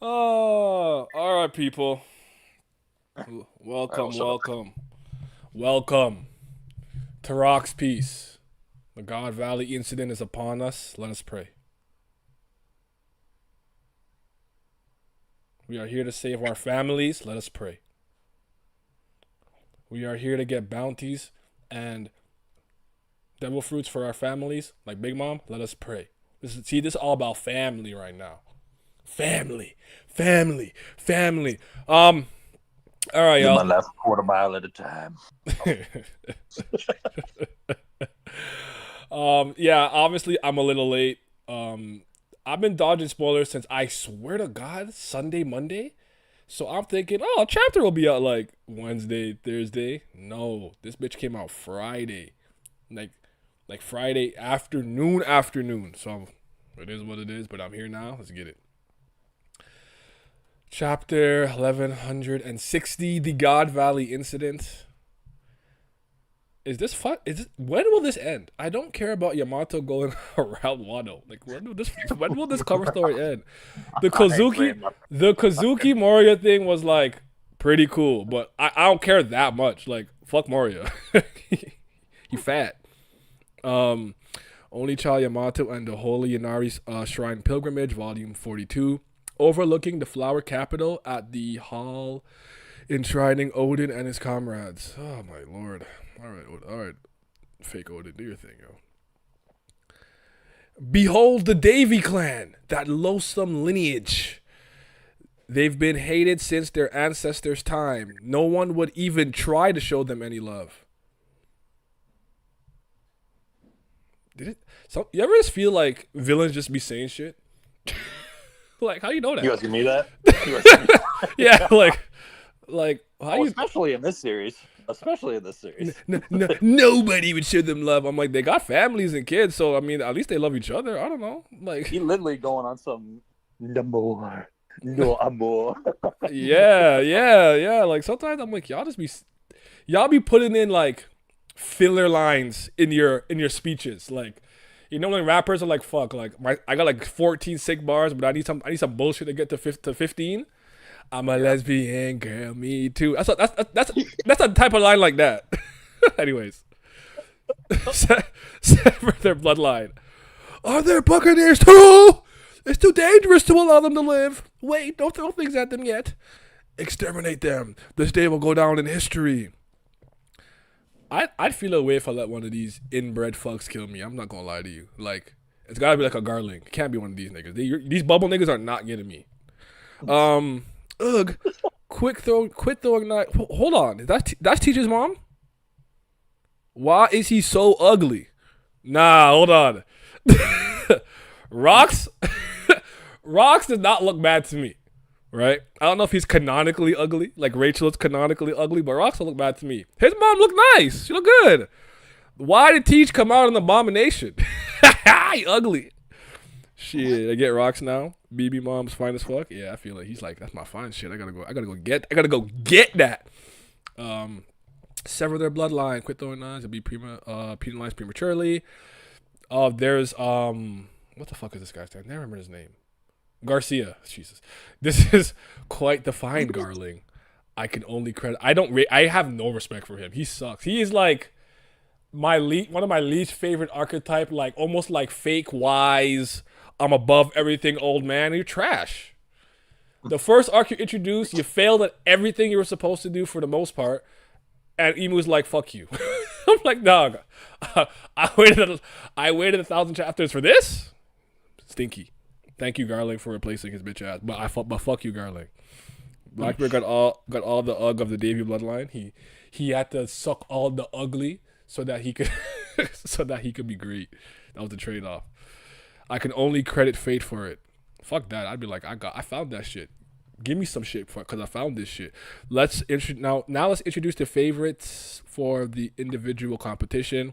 Oh, all right, people. All right, Welcome, what's up? welcome to Rock's Peace. The God Valley incident is upon us. Let us pray. We are here to save our families. Let us pray. We are here to get bounties and devil fruits for our families, like Big Mom. Let us pray. This is all about family right now. Family, family. All right, Live my y'all. life a quarter mile at a time. Yeah, obviously I'm a little late. I've been dodging spoilers since I swear to God Sunday, Monday. So I'm thinking, oh, a chapter will be out like Wednesday, Thursday. No, this bitch came out Friday, like like Friday afternoon. So it is what it is. But I'm here now. Let's get it. Chapter 1160, the God Valley incident. Is this fun? When will this end? I don't care about Yamato going around Wano. Like when will this cover story end? The I ain't Kozuki playing my. the Kozuki Moria thing was like pretty cool, but I don't care that much. Like fuck Moria. he fat. Um Only Child Yamato and the Holy Inari's Shrine Pilgrimage, Volume 42, overlooking the flower capital at the hall, enshrining Odin and his comrades. Oh my lord. All right. Fake Odin, do your thing, yo. Behold the Davy clan, that loathsome lineage. They've been hated since their ancestors' time. No one would even try to show them any love. Did it? So you ever just feel like villains just be saying shit? Like how you know You that? asking me that? You asking me? Yeah, like how Oh, you especially in this series. Especially in this series. nobody would show them love. I'm like, they got families and kids, so I mean, at least they love each other. I don't know, like, He literally going on some no more, no amor. yeah. Like sometimes I'm like, y'all be putting in like filler lines in your speeches, like. You know when rappers are like, "Fuck!" Like I got like 14 sick bars, but I need some bullshit to get to 15. I'm a Yeah. lesbian girl, me too. That's a type of line like that. Anyways, sever their bloodline. Are there buccaneers too? It's too dangerous to allow them to live. Wait, don't throw things at them yet. Exterminate them. This day will go down in history. I'd feel a way if I let one of these inbred fucks kill me. I'm not gonna lie to you. Like, it's gotta be like a Garling. It can't be one of these niggas. These bubble niggas are not getting me. Um, ugh. Quit throwing knife. Hold on. That's Teacher's mom? Why is he so ugly? Nah, hold on. Rocks, Rocks does not look bad to me, right? I don't know if he's canonically ugly, like Rachel is canonically ugly, but Rocks don't look bad to me. His mom looked nice. She looked good. Why did Teach come out an abomination? He ugly. Shit, I get Rocks now. BB mom's fine as fuck. Yeah, I feel like he's like, that's my fine shit. I gotta go get that. Um, Sever their bloodline. Quit throwing knives and be penalized prematurely. There's what the fuck is this guy's name? I never remember his name. Garcia. Jesus, this is quite the fine Garling. I can only credit. I have no respect for him. He sucks. He is like one of my least favorite archetype. Like almost like fake wise. I'm above everything, old man. You're trash. The first arc you introduced, you failed at everything you were supposed to do for the most part, and Emu's like, "Fuck you." I'm like, dog. I waited 1,000 chapters for this. Stinky. Thank you, Garlic, for replacing his bitch ass. But fuck you, Garlic. Blackbeard got all the ugg of the Davy bloodline. He had to suck all the ugly so that he could so that he could be great. That was the trade off. I can only credit fate for it. Fuck that. I'd be like, I found that shit. Give me some shit because I found this shit. Now let's introduce the favorites for the individual competition.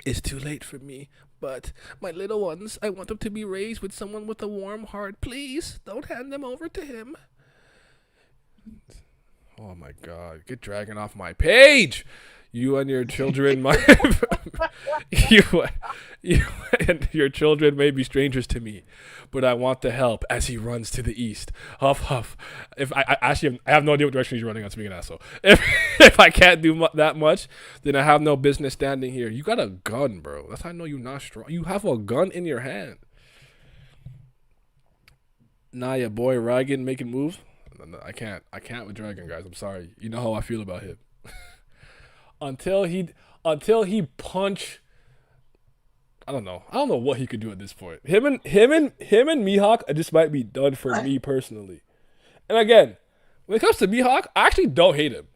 It's too late for me, but my little ones, I want them to be raised with someone with a warm heart. Please don't hand them over to him. Oh my god, get dragging off my page. You and your children might you, you and your children may be strangers to me, but I want the help. As he runs to the east, huff huff. If I actually I have no idea what direction he's running. I'm speaking asshole. If I can't do that much, then I have no business standing here. You got a gun, bro. That's how I know you're not strong. You have a gun in your hand. Nah, your boy Reagan making moves. No, I can't with Dragon, guys. I'm sorry. You know how I feel about him. until he punch. I don't know what he could do at this point. Him and Mihawk, it just might be done for me personally. And again, when it comes to Mihawk, I actually don't hate him.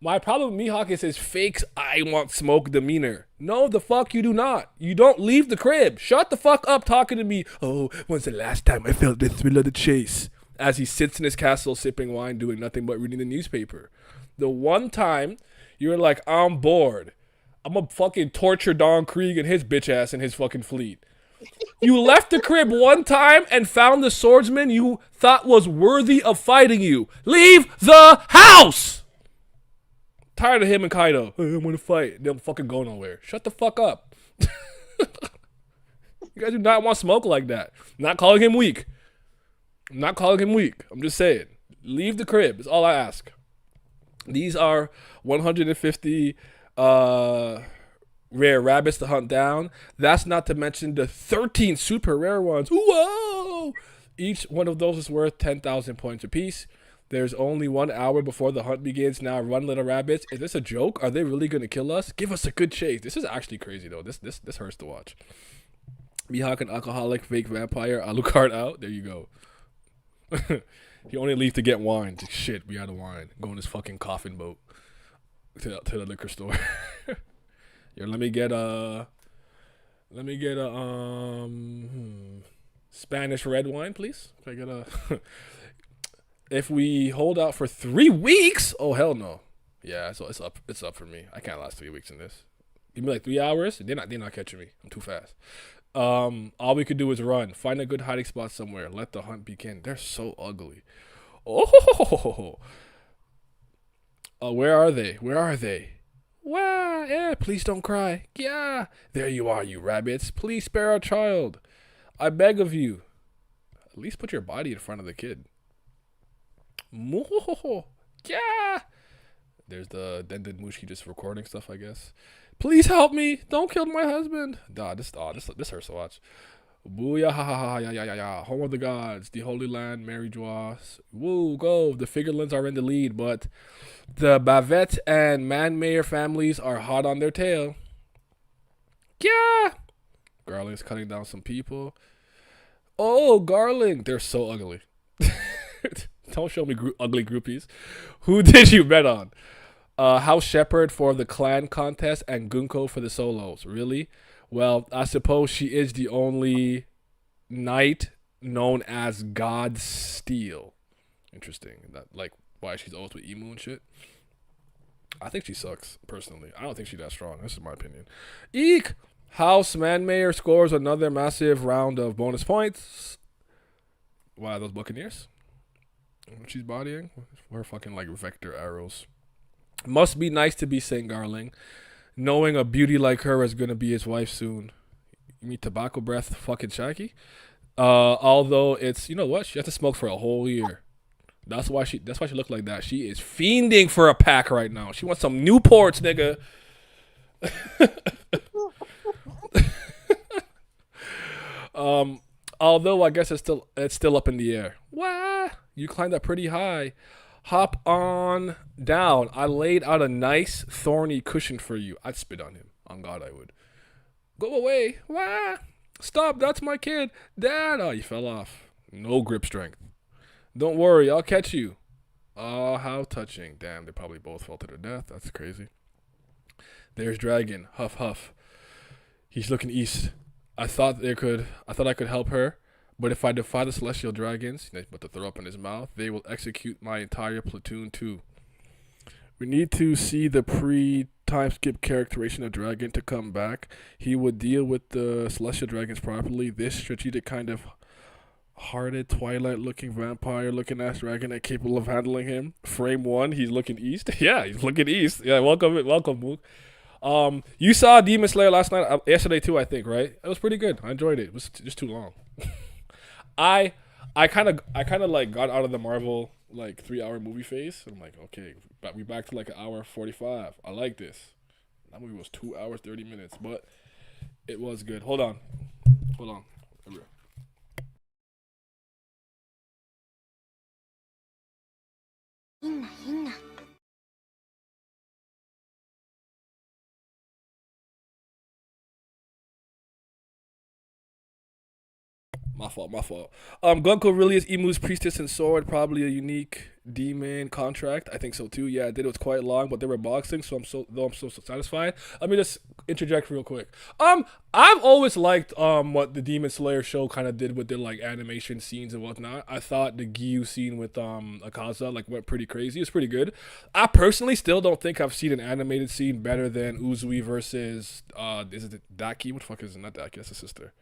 My problem with Mihawk is his fake I want smoke demeanor. No, the fuck you do not. You don't leave the crib. Shut the fuck up talking to me. Oh, when's the last time I felt the thrill of the chase? As he sits in his castle sipping wine, doing nothing but reading the newspaper. The one time you're like, I'm bored. I'm gonna fucking torture Don Krieg and his bitch ass and his fucking fleet. You left the crib one time and found the swordsman you thought was worthy of fighting you. Leave the house! Tired of him and Kaido. Hey, I want to fight. They don't fucking go nowhere. Shut the fuck up. You guys do not want smoke like that. I'm not calling him weak. I'm just saying. Leave the crib is all I ask. These are 150 rare rabbits to hunt down. That's not to mention the 13 super rare ones. Whoa! Each one of those is worth 10,000 points apiece. There's only 1 hour before the hunt begins. Now run, little rabbits. Is this a joke? Are they really gonna kill us? Give us a good chase. This is actually crazy though. This hurts to watch. Mihawk, an alcoholic, fake vampire. Alucard out. There you go. He only leaves to get wine. Shit, we out of wine. Go on this fucking coffin boat to the liquor store. Yo, let me get a Spanish red wine, please. Can I get a If we hold out for 3 weeks, oh hell no. Yeah, so it's up for me. I can't last 3 weeks in this. Give me like 3 hours. They're not catching me. I'm too fast. All we could do is run. Find a good hiding spot somewhere. Let the hunt begin. They're so ugly. Oh, where are they? Wow, yeah, please don't cry. Yeah, there you are, you rabbits. Please spare our child. I beg of you. At least put your body in front of the kid. Yeah. There's the Dended Mushi just recording stuff, I guess. Please help me. Don't kill my husband. This hurts to watch. Booyah, ha ha ha, ya. Home of the gods, the Holy Land, Mary Joie. Woo, go. The Figurlins are in the lead, but the Bavette and Manmayer families are hot on their tail. Yeah. Garling's cutting down some people. Oh, Garling. They're so ugly. Don't show me ugly groupies. Who did you bet on? House Shepherd for the clan contest and Gunko for the solos. Really? Well, I suppose she is the only knight known as God Steel. Interesting. That like why she's always with Emu and shit. I think she sucks, personally. I don't think she's that strong. This is my opinion. Eek! House Manmayer scores another massive round of bonus points. Wow, those Buccaneers? She's bodying? We're fucking like vector arrows. Must be nice to be Saint Garling. Knowing a beauty like her is gonna be his wife soon. You mean tobacco breath fucking Shaggy? Although it's, you know what? She has to smoke for a whole year. That's why she looked like that. She is fiending for a pack right now. She wants some Newports, nigga. Although I guess it's still up in the air. Wah! You climbed up pretty high. Hop on down. I laid out a nice thorny cushion for you. I'd spit on him. On God, I would. Go away. Wah! Stop, that's my kid. Dad! Oh, you fell off. No grip strength. Don't worry, I'll catch you. Oh, how touching. Damn, they probably both fell to their death. That's crazy. There's Dragon. Huff, huff. He's looking east. I thought I could help her, but if I defy the celestial dragons, but to throw up in his mouth, they will execute my entire platoon too. We need to see the pre-time skip characterization of Dragon to come back. He would deal with the celestial dragons properly. This strategic kind of Hearted, twilight-looking vampire-looking ass dragon and capable of handling him. Frame one, he's looking east. Yeah, he's looking east. Yeah, welcome, Mook. You saw Demon Slayer last night, yesterday too, I think, right? It was pretty good. I enjoyed it. It was just too long. I, I kind of like got out of the Marvel like 3 hour movie phase. I'm like, okay, but we back to like an hour 45. I like this. That movie was 2 hours 30 minutes, but it was good. Hold on. My fault. Gunko really is Emu's priestess and sword, probably a unique demon contract. I think so too. Yeah, I did. It was quite long, but they were boxing, so I'm so satisfied. Let me just interject real quick. I've always liked what the Demon Slayer show kind of did with their like animation scenes and whatnot. I thought the Gyu scene with Akaza like went pretty crazy. It's pretty good. I personally still don't think I've seen an animated scene better than Uzui versus is it Daki? What the fuck is it? Not Daki, that's a sister.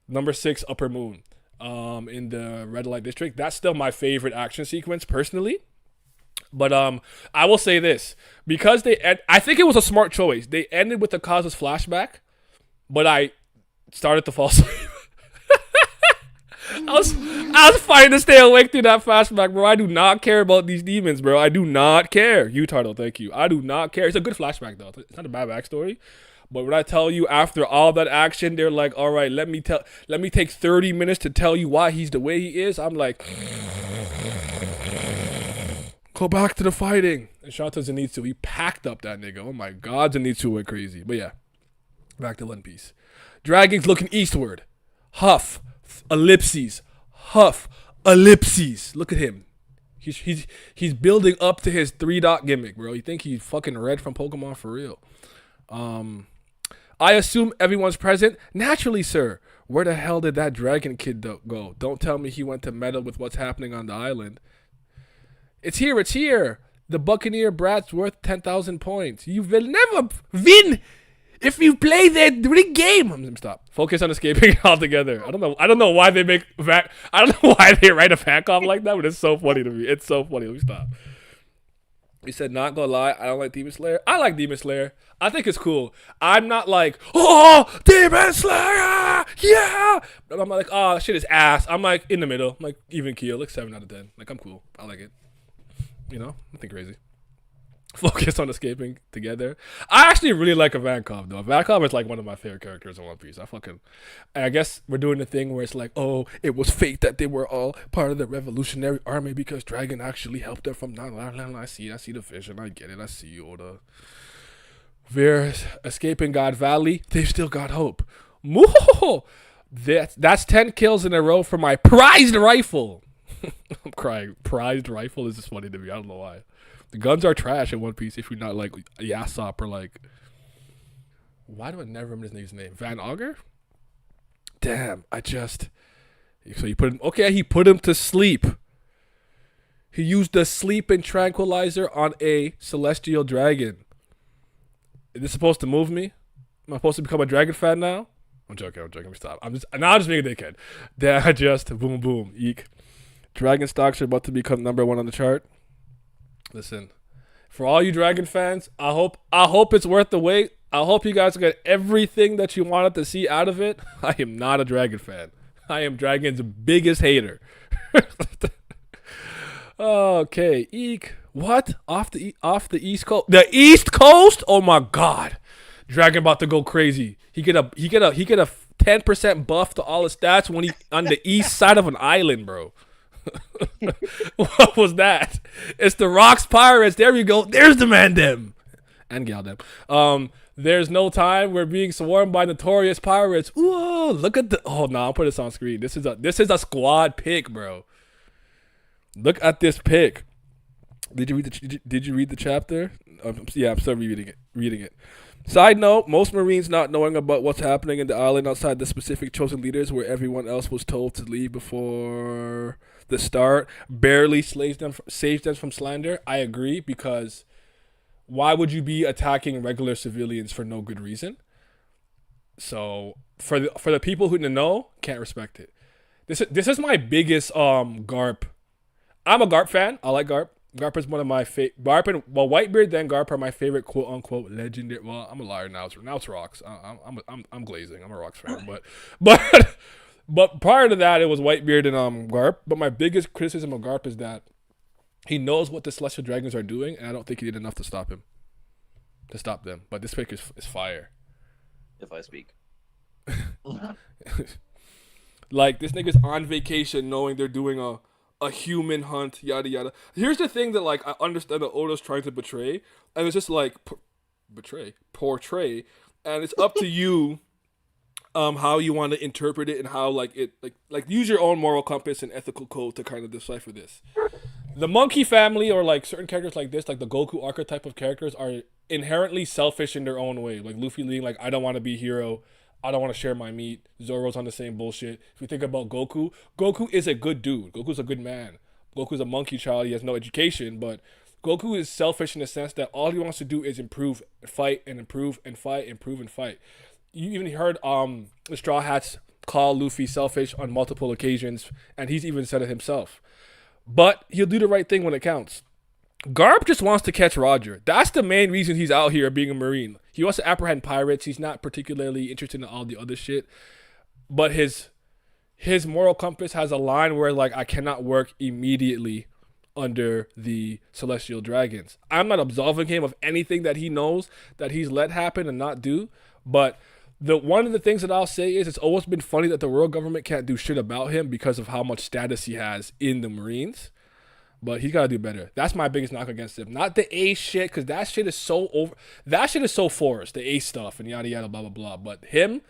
Number 6, Upper Moon, in the Red Light District. That's still my favorite action sequence personally. But I will say this, because I think it was a smart choice. They ended with the causes flashback, but I started to fall asleep. I was fighting to stay awake through that flashback, bro. I do not care about these demons, bro. I do not care. Utardo, thank you. I do not care. It's a good flashback though. It's not a bad backstory. But when I tell you after all that action, they're like, all right, let me take 30 minutes to tell you why he's the way he is. I'm like, go back to the fighting. And shout out to Zenitsu. He packed up that nigga. Oh my God, Zenitsu went crazy. But yeah, back to One Piece. Dragons looking eastward. Huff, ellipses. Huff, ellipses. Look at him. He's building up to his 3-dot gimmick, bro. You think he's fucking Red from Pokemon for real? I assume everyone's present. Naturally, sir. Where the hell did that dragon kid go? Don't tell me he went to meddle with what's happening on the island. It's here. The Buccaneer brat's worth 10,000 points. You will never win if you play that rigged game. Stop. Focus on escaping altogether. I don't know why they I don't know why they write a fan cop like that, but it's so funny to me. It's so funny. Let me stop. He said, not gonna lie, I don't like Demon Slayer. I like Demon Slayer. I think it's cool. I'm not like, oh, Demon Slayer, yeah. But I'm like, oh, shit is ass. I'm like in the middle. I'm like even keel, like 7 out of 10. Like I'm cool. I like it. You know, nothing crazy. Focus on escaping together. I actually really like Ivankov though. Ivankov is like one of my favorite characters in One Piece. I guess we're doing the thing where it's like, oh, it was fate that they were all part of the revolutionary army because Dragon actually helped them from down. I see the vision. I get it. I see you, Oda. We're escaping God Valley. They've still got hope. Moo! That's 10 kills in a row for my prized rifle. I'm crying. Prized rifle is just funny to me. I don't know why. The guns are trash in One Piece if you're not like Yasop or like. Why do I never remember his name? Van Auger? Damn, So he put him. Okay, he put him to sleep. He used the sleeping tranquilizer on a celestial dragon. Is this supposed to move me? Am I supposed to become a dragon fan now? I'm joking. Let me stop. I'm just being a dickhead. Boom, boom, eek. Dragon stocks are about to become number 1 on the chart. Listen, for all you Dragon fans, I hope it's worth the wait. I hope you guys get everything that you wanted to see out of it. I am not a Dragon fan. I am Dragon's biggest hater. Okay, eek. What? Off the East Coast? The East Coast? Oh my God, Dragon about to go crazy. He get a 10% buff to all his stats when he on the east side of an island, bro. What was that? It's the Rocks Pirates. There we go. There's the man them and gal them. There's no time. We're being swarmed by notorious pirates. Ooh, look at the. Oh no, I'll put this on screen. This is a squad pick, bro. Look at this pick. Did you read the chapter? Yeah, I'm still reading it. Side note, most Marines not knowing about what's happening in the island outside the specific chosen leaders where everyone else was told to leave before the start barely saves them from slander. I agree, because why would you be attacking regular civilians for no good reason? So for the people who know, can't respect it. This is my biggest Garp. I'm a Garp fan. I like Garp. Garp is one of my favorite. Garp and Whitebeard then Garp are my favorite quote unquote legendary. Well, I'm a liar now. It's Rocks. I'm glazing. I'm a Rocks fan, but but prior to that, it was Whitebeard and Garp. But my biggest criticism of Garp is that he knows what the Celestial Dragons are doing, and I don't think he did enough to stop them. But this pick is fire. If I speak. Like this nigga's on vacation, knowing they're doing a human hunt, yada yada. Here's the thing that like I understand that Oda's trying to betray, and it's just like portray, and it's up to you, how you want to interpret it and how like it like use your own moral compass and ethical code to kind of decipher this. The monkey family or like certain characters like this, like the Goku archetype of characters, are inherently selfish in their own way. Like Luffy being like, I don't want to be a hero. I don't want to share my meat. Zoro's on the same bullshit. If we think about Goku, Goku is a good dude. Goku's a good man. Goku's a monkey child. He has no education, but Goku is selfish in the sense that all he wants to do is improve, fight, and improve, and fight, improve, and fight. You even heard the Straw Hats call Luffy selfish on multiple occasions, and he's even said it himself. But he'll do the right thing when it counts. Garp just wants to catch Roger. That's the main reason he's out here being a Marine. He wants to apprehend pirates. He's not particularly interested in all the other shit. But his moral compass has a line where like I cannot work immediately under the Celestial Dragons. I'm not absolving him of anything that he knows that he's let happen and not do. But the one of the things that I'll say is it's always been funny that the world government can't do shit about him because of how much status he has in the Marines. But he's got to do better. That's my biggest knock against him. Not the ace shit, because that shit is so over. That shit is so forced, the ace stuff and yada yada blah blah blah. But him,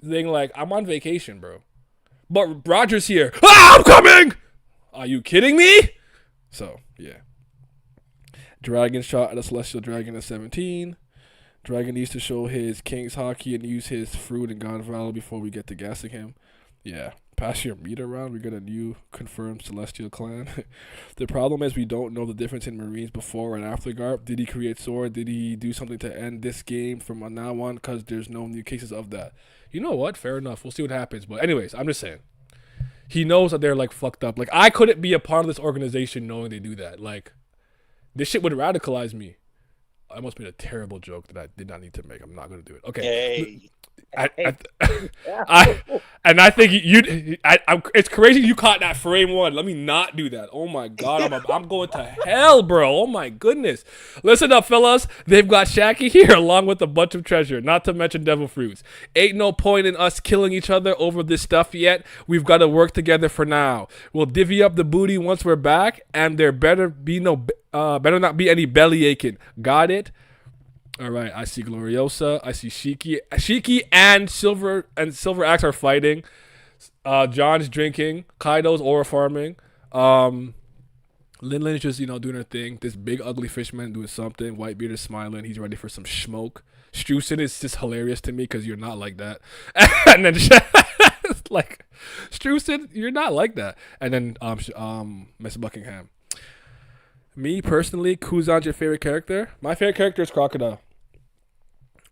being like, I'm on vacation, bro. But Roger's here. Ah, I'm coming! Are you kidding me? So, yeah. Dragon shot at a Celestial Dragon at 17. Dragon needs to show his King's Hockey and use his fruit and God Valor before we get to gassing him. Yeah. Pass your meat around. We got a new confirmed Celestial clan. The problem is we don't know the difference in Marines before and after Garp. Did he create Sword? Did he do something to end this game from now on? Because there's no new cases of that. You know what? Fair enough. We'll see what happens. But anyways, I'm just saying. He knows that they're like fucked up. Like I couldn't be a part of this organization knowing they do that. Like this shit would radicalize me. I must made a terrible joke that I did not need to make. I'm not going to do it. Okay. Hey. I think it's crazy you caught that frame one. Let me not do that. Oh my god, I'm going to hell, bro. Oh my goodness. Listen up, fellas. They've got Shaggy here along with a bunch of treasure, not to mention devil fruits. Ain't no point in us killing each other over this stuff yet. We've got to work together for now. We'll divvy up the booty once we're back, and there better not be any belly aching. Got it? All right, I see Gloriosa. I see Shiki. Shiki and Silver Axe are fighting. John's drinking. Kaido's aura farming. Linlin's just doing her thing. This big ugly fishman doing something. Whitebeard is smiling. He's ready for some smoke. Strusen is just hilarious to me because you're not like that. And then like Strusen, you're not like that. And then Miss Buckingham. Me, personally, Kuzan's your favorite character? My favorite character is Crocodile.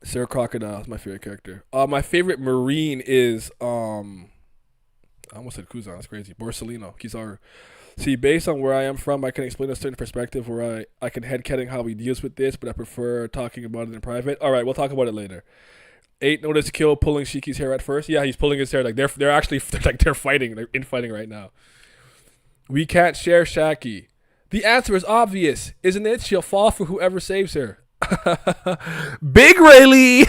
Sir Crocodile is my favorite character. My favorite Marine is, I almost said Kuzan, that's crazy. Borsellino, Kizaru. See, based on where I am from, I can explain a certain perspective where I can headcanon how he deals with this, but I prefer talking about it in private. All right, we'll talk about it later. 8 notice Kill pulling Shiki's hair at first. Yeah, he's pulling his hair. Like they're actually they're fighting. They're infighting right now. We can't share Shaki. The answer is obvious, isn't it? She'll fall for whoever saves her. Big Rayleigh.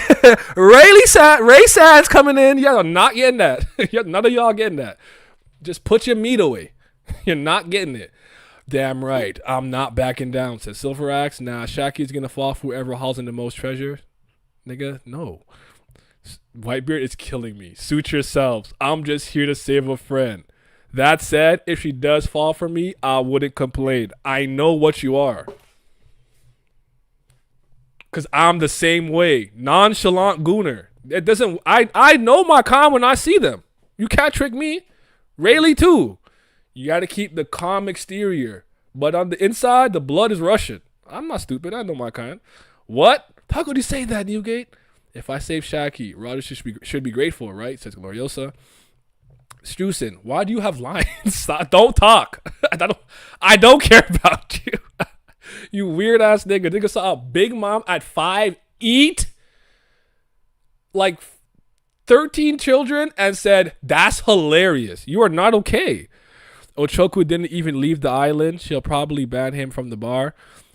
Ray Sands coming in. Y'all are not getting that. None of y'all getting that. Just put your meat away. You're not getting it. Damn right. I'm not backing down, says Silver Axe. Nah, Shaki's going to fall for whoever hauls in the most treasure. Nigga, no. Whitebeard is killing me. Suit yourselves. I'm just here to save a friend. That said, if she does fall for me, I wouldn't complain. I know what you are. Because I'm the same way. Nonchalant gooner. It doesn't. I know my calm when I see them. You can't trick me. Rayleigh too. You got to keep the calm exterior. But on the inside, the blood is rushing. I'm not stupid. I know my kind. What? How could you say that, Newgate? If I save Shaki, Roger should be grateful, right? Says Gloriosa. Strusen, why do you have lines? Don't talk. I don't care about you. You weird ass nigga. Nigga saw a Big Mom at 5 eat like 13 children and said, that's hilarious. You are not okay. Ochoku didn't even leave the island. She'll probably ban him from the bar.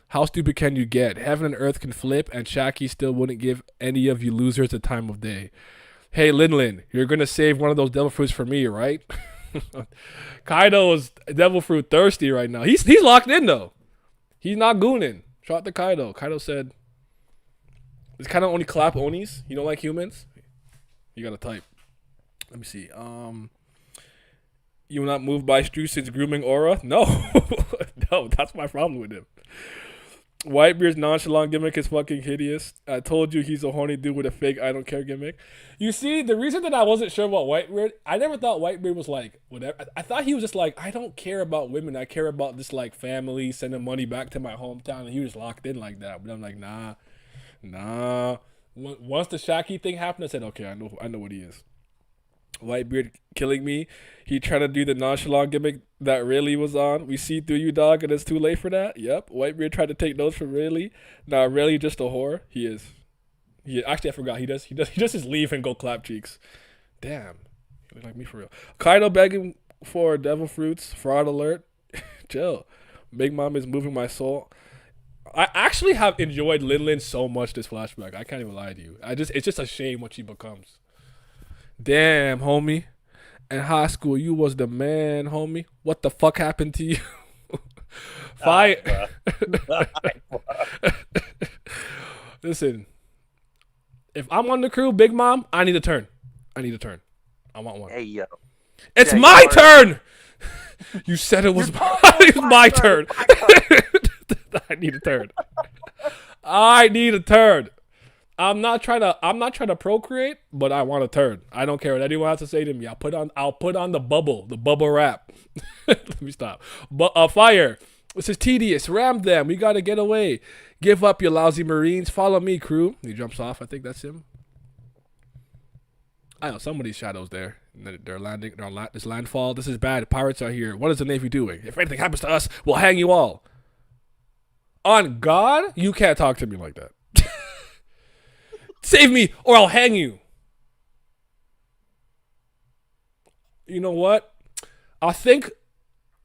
How stupid can you get? Heaven and earth can flip, and Shaki still wouldn't give any of you losers the time of day. Hey, Lin, you're going to save one of those devil fruits for me, right? Kaido is devil fruit thirsty right now. He's locked in, though. He's not gooning. Shout out to Kaido. Kaido said, it's kind of only clap onis. You don't like humans? You got to type. Let me see. You will not moved by Strusen's grooming aura? No. No, that's my problem with him. Whitebeard's nonchalant gimmick is fucking hideous. I told you he's a horny dude with a fake I don't care gimmick. You see, the reason that I wasn't sure about Whitebeard, I never thought Whitebeard was like, whatever. I thought he was just like, I don't care about women. I care about this like family, sending money back to my hometown. And he was locked in like that. But I'm like, nah. Once the Shaki thing happened, I said, okay, I know what he is. Whitebeard killing me. He trying to do the nonchalant gimmick that Rayleigh was on. We see through you, dog, and it's too late for that. Yep. Whitebeard tried to take notes from Rayleigh. Now Rayleigh just a whore. He is. Actually, I forgot. He just leave and go clap cheeks. Damn. You look like me for real. Kaido begging for devil fruits. Fraud alert. Chill. Big Mom is moving my soul. I actually have enjoyed Lin so much this flashback. I can't even lie to you. It's just a shame what she becomes. Damn, homie. In high school, you was the man, homie. What the fuck happened to you? Fire. Listen, if I'm on the crew, Big Mom, I need a turn. I want one. Hey, yo. It's my turn! You said it was my turn. I need a turn. I'm not trying to procreate, but I want a turn. I don't care what anyone has to say to me. I'll put on the bubble wrap. Let me stop. Fire. This is tedious. Ram them. We gotta get away. Give up, you lousy Marines. Follow me, crew. He jumps off. I think that's him. I know some of these shadows there. They're landing. They're on this landfall. This is bad. Pirates are here. What is the Navy doing? If anything happens to us, we'll hang you all. On God, you can't talk to me like that. Save me, or I'll hang you. You know what? I think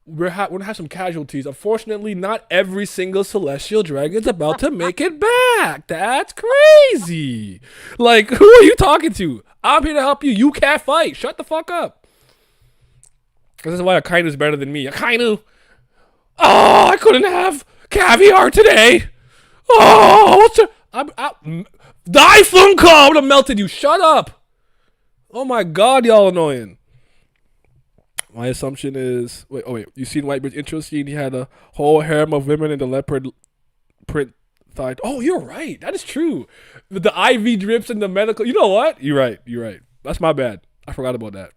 we're gonna have some casualties. Unfortunately, not every single celestial dragon's about to make it back. That's crazy. Like, who are you talking to? I'm here to help you. You can't fight. Shut the fuck up. This is why Akainu's better than me. Akainu. Oh, I couldn't have caviar today. Oh, what's the... Die Funko! I would have melted you. Shut up. Oh my God, y'all annoying. My assumption is... Wait. You seen Whitebeard's intro scene? He had a whole harem of women in the leopard print thigh. Oh, you're right. That is true. With the IV drips and the medical... You know what? You're right. That's my bad. I forgot about that.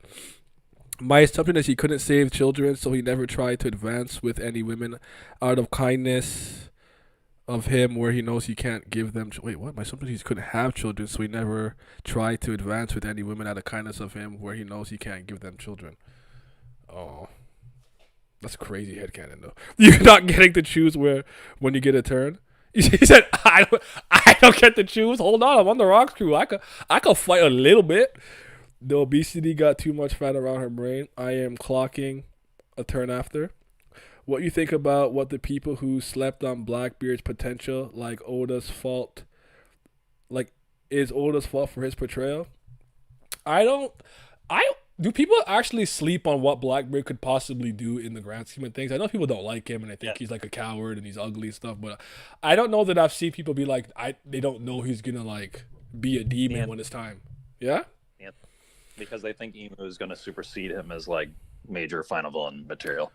My assumption is he couldn't save children, so he never tried to advance with any women out of kindness of him, where he knows he can't give them... Wait, what? My assumption is he couldn't have children, so he never tried to advance with any women out of kindness of him, where he knows he can't give them children. Oh. That's crazy headcanon, though. You're not getting to choose when you get a turn? He said, I don't get to choose? Hold on, I'm on the Rocks crew. I could fight a little bit. The obesity got too much fat around her brain. I am clocking a turn after. What you think about what the people who slept on Blackbeard's potential, like Oda's fault, is Oda's fault for his portrayal? Do people actually sleep on what Blackbeard could possibly do in the grand scheme of things? I know people don't like him and I think he's like a coward and he's ugly and stuff, but I don't know that I've seen people be like, they don't know he's gonna like be a demon when it's time. Yeah? Yeah. Because they think Emu is gonna supersede him as like major final villain material.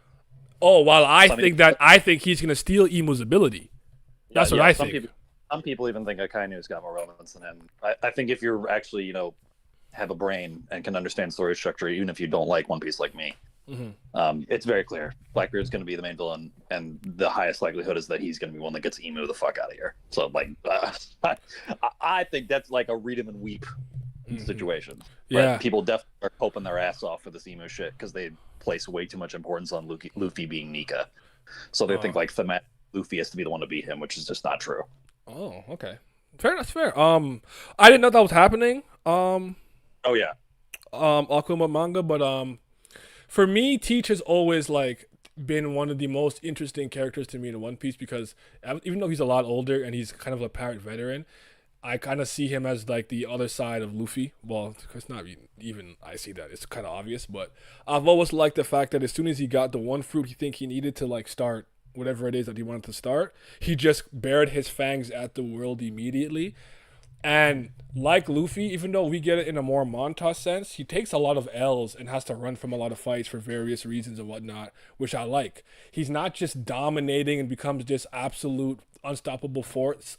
Oh, while I think he's gonna steal Emu's ability. That's what I think. Some people even think Akainu's got more relevance than him. I think if you're actually, have a brain and can understand story structure, even if you don't like One Piece like me, it's very clear. Blackbeard's going to be the main villain, and the highest likelihood is that he's going to be one that gets Emu the fuck out of here. So, I think that's like a read him and weep situation. Yeah. But people definitely are hoping their ass off for this emo shit because they place way too much importance on Luffy being Nika. So they think like thematic Luffy has to be the one to beat him, which is just not true. Oh, okay. Fair, that's fair. I didn't know that was happening. Oh yeah. Akuma manga, but for me, Teach has always like been one of the most interesting characters to me in One Piece because even though he's a lot older and he's kind of a pirate veteran, I kind of see him as like the other side of Luffy. Well, it's not even I see that. It's kind of obvious, but I've always liked the fact that as soon as he got the one fruit he needed to like start whatever it is that he wanted to start, he just bared his fangs at the world immediately. And like Luffy, even though we get it in a more montage sense, he takes a lot of L's and has to run from a lot of fights for various reasons and whatnot, which I like. He's not just dominating and becomes this absolute unstoppable force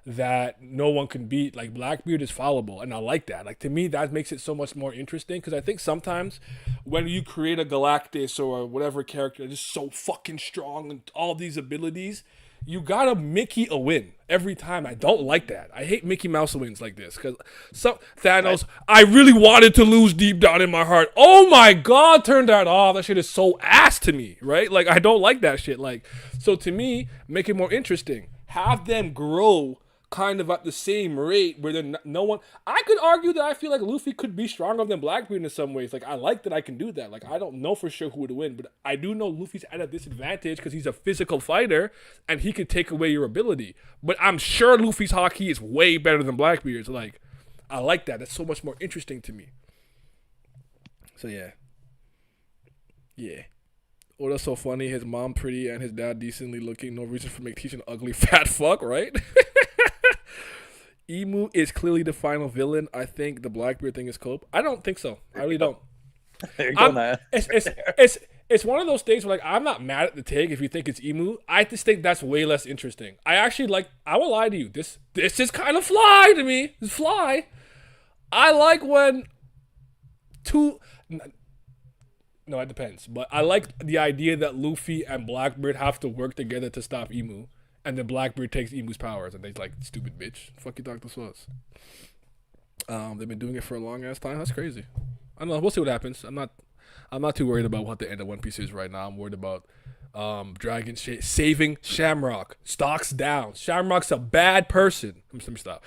that no one can beat. Like Blackbeard is fallible, and I like that. Like to me, that makes it so much more interesting because I think sometimes when you create a Galactus or whatever character that's just so fucking strong and all these abilities, you gotta Mickey a win every time. I don't like that. I hate Mickey Mouse wins like this because some Thanos. I really wanted to lose deep down in my heart. Oh my god, turn that off. That shit is so ass to me, right? Like I don't like that shit. Like so to me, make it more interesting. Have them grow kind of at the same rate where then no one. I could argue that I feel like Luffy could be stronger than Blackbeard in some ways. Like I like that I can do that. Like I don't know for sure who would win, but I do know Luffy's at a disadvantage because he's a physical fighter and he could take away your ability. But I'm sure Luffy's hockey is way better than Blackbeard's. Like I like that. That's so much more interesting to me. So yeah. Oh, that's so funny. His mom pretty and his dad decently looking. No reason for make Teach an ugly fat fuck, right? Emu is clearly the final villain. I think the Blackbeard thing is Cope. I don't think so. I really don't. It's one of those things where like I'm not mad at the take if you think it's Emu. I just think that's way less interesting. I actually like. I will lie to you. This is kind of fly to me. It's fly. I like when two. No, it depends. But I like the idea that Luffy and Blackbeard have to work together to stop Emu. And then Blackbeard takes Emu's powers, and they're like, "Stupid bitch, fuck you, thought this was." They've been doing it for a long ass time. That's crazy. I don't know. We'll see what happens. I'm not too worried about what the end of One Piece is right now. I'm worried about Dragon saving Shamrock. Stocks down. Shamrock's a bad person. Let me stop.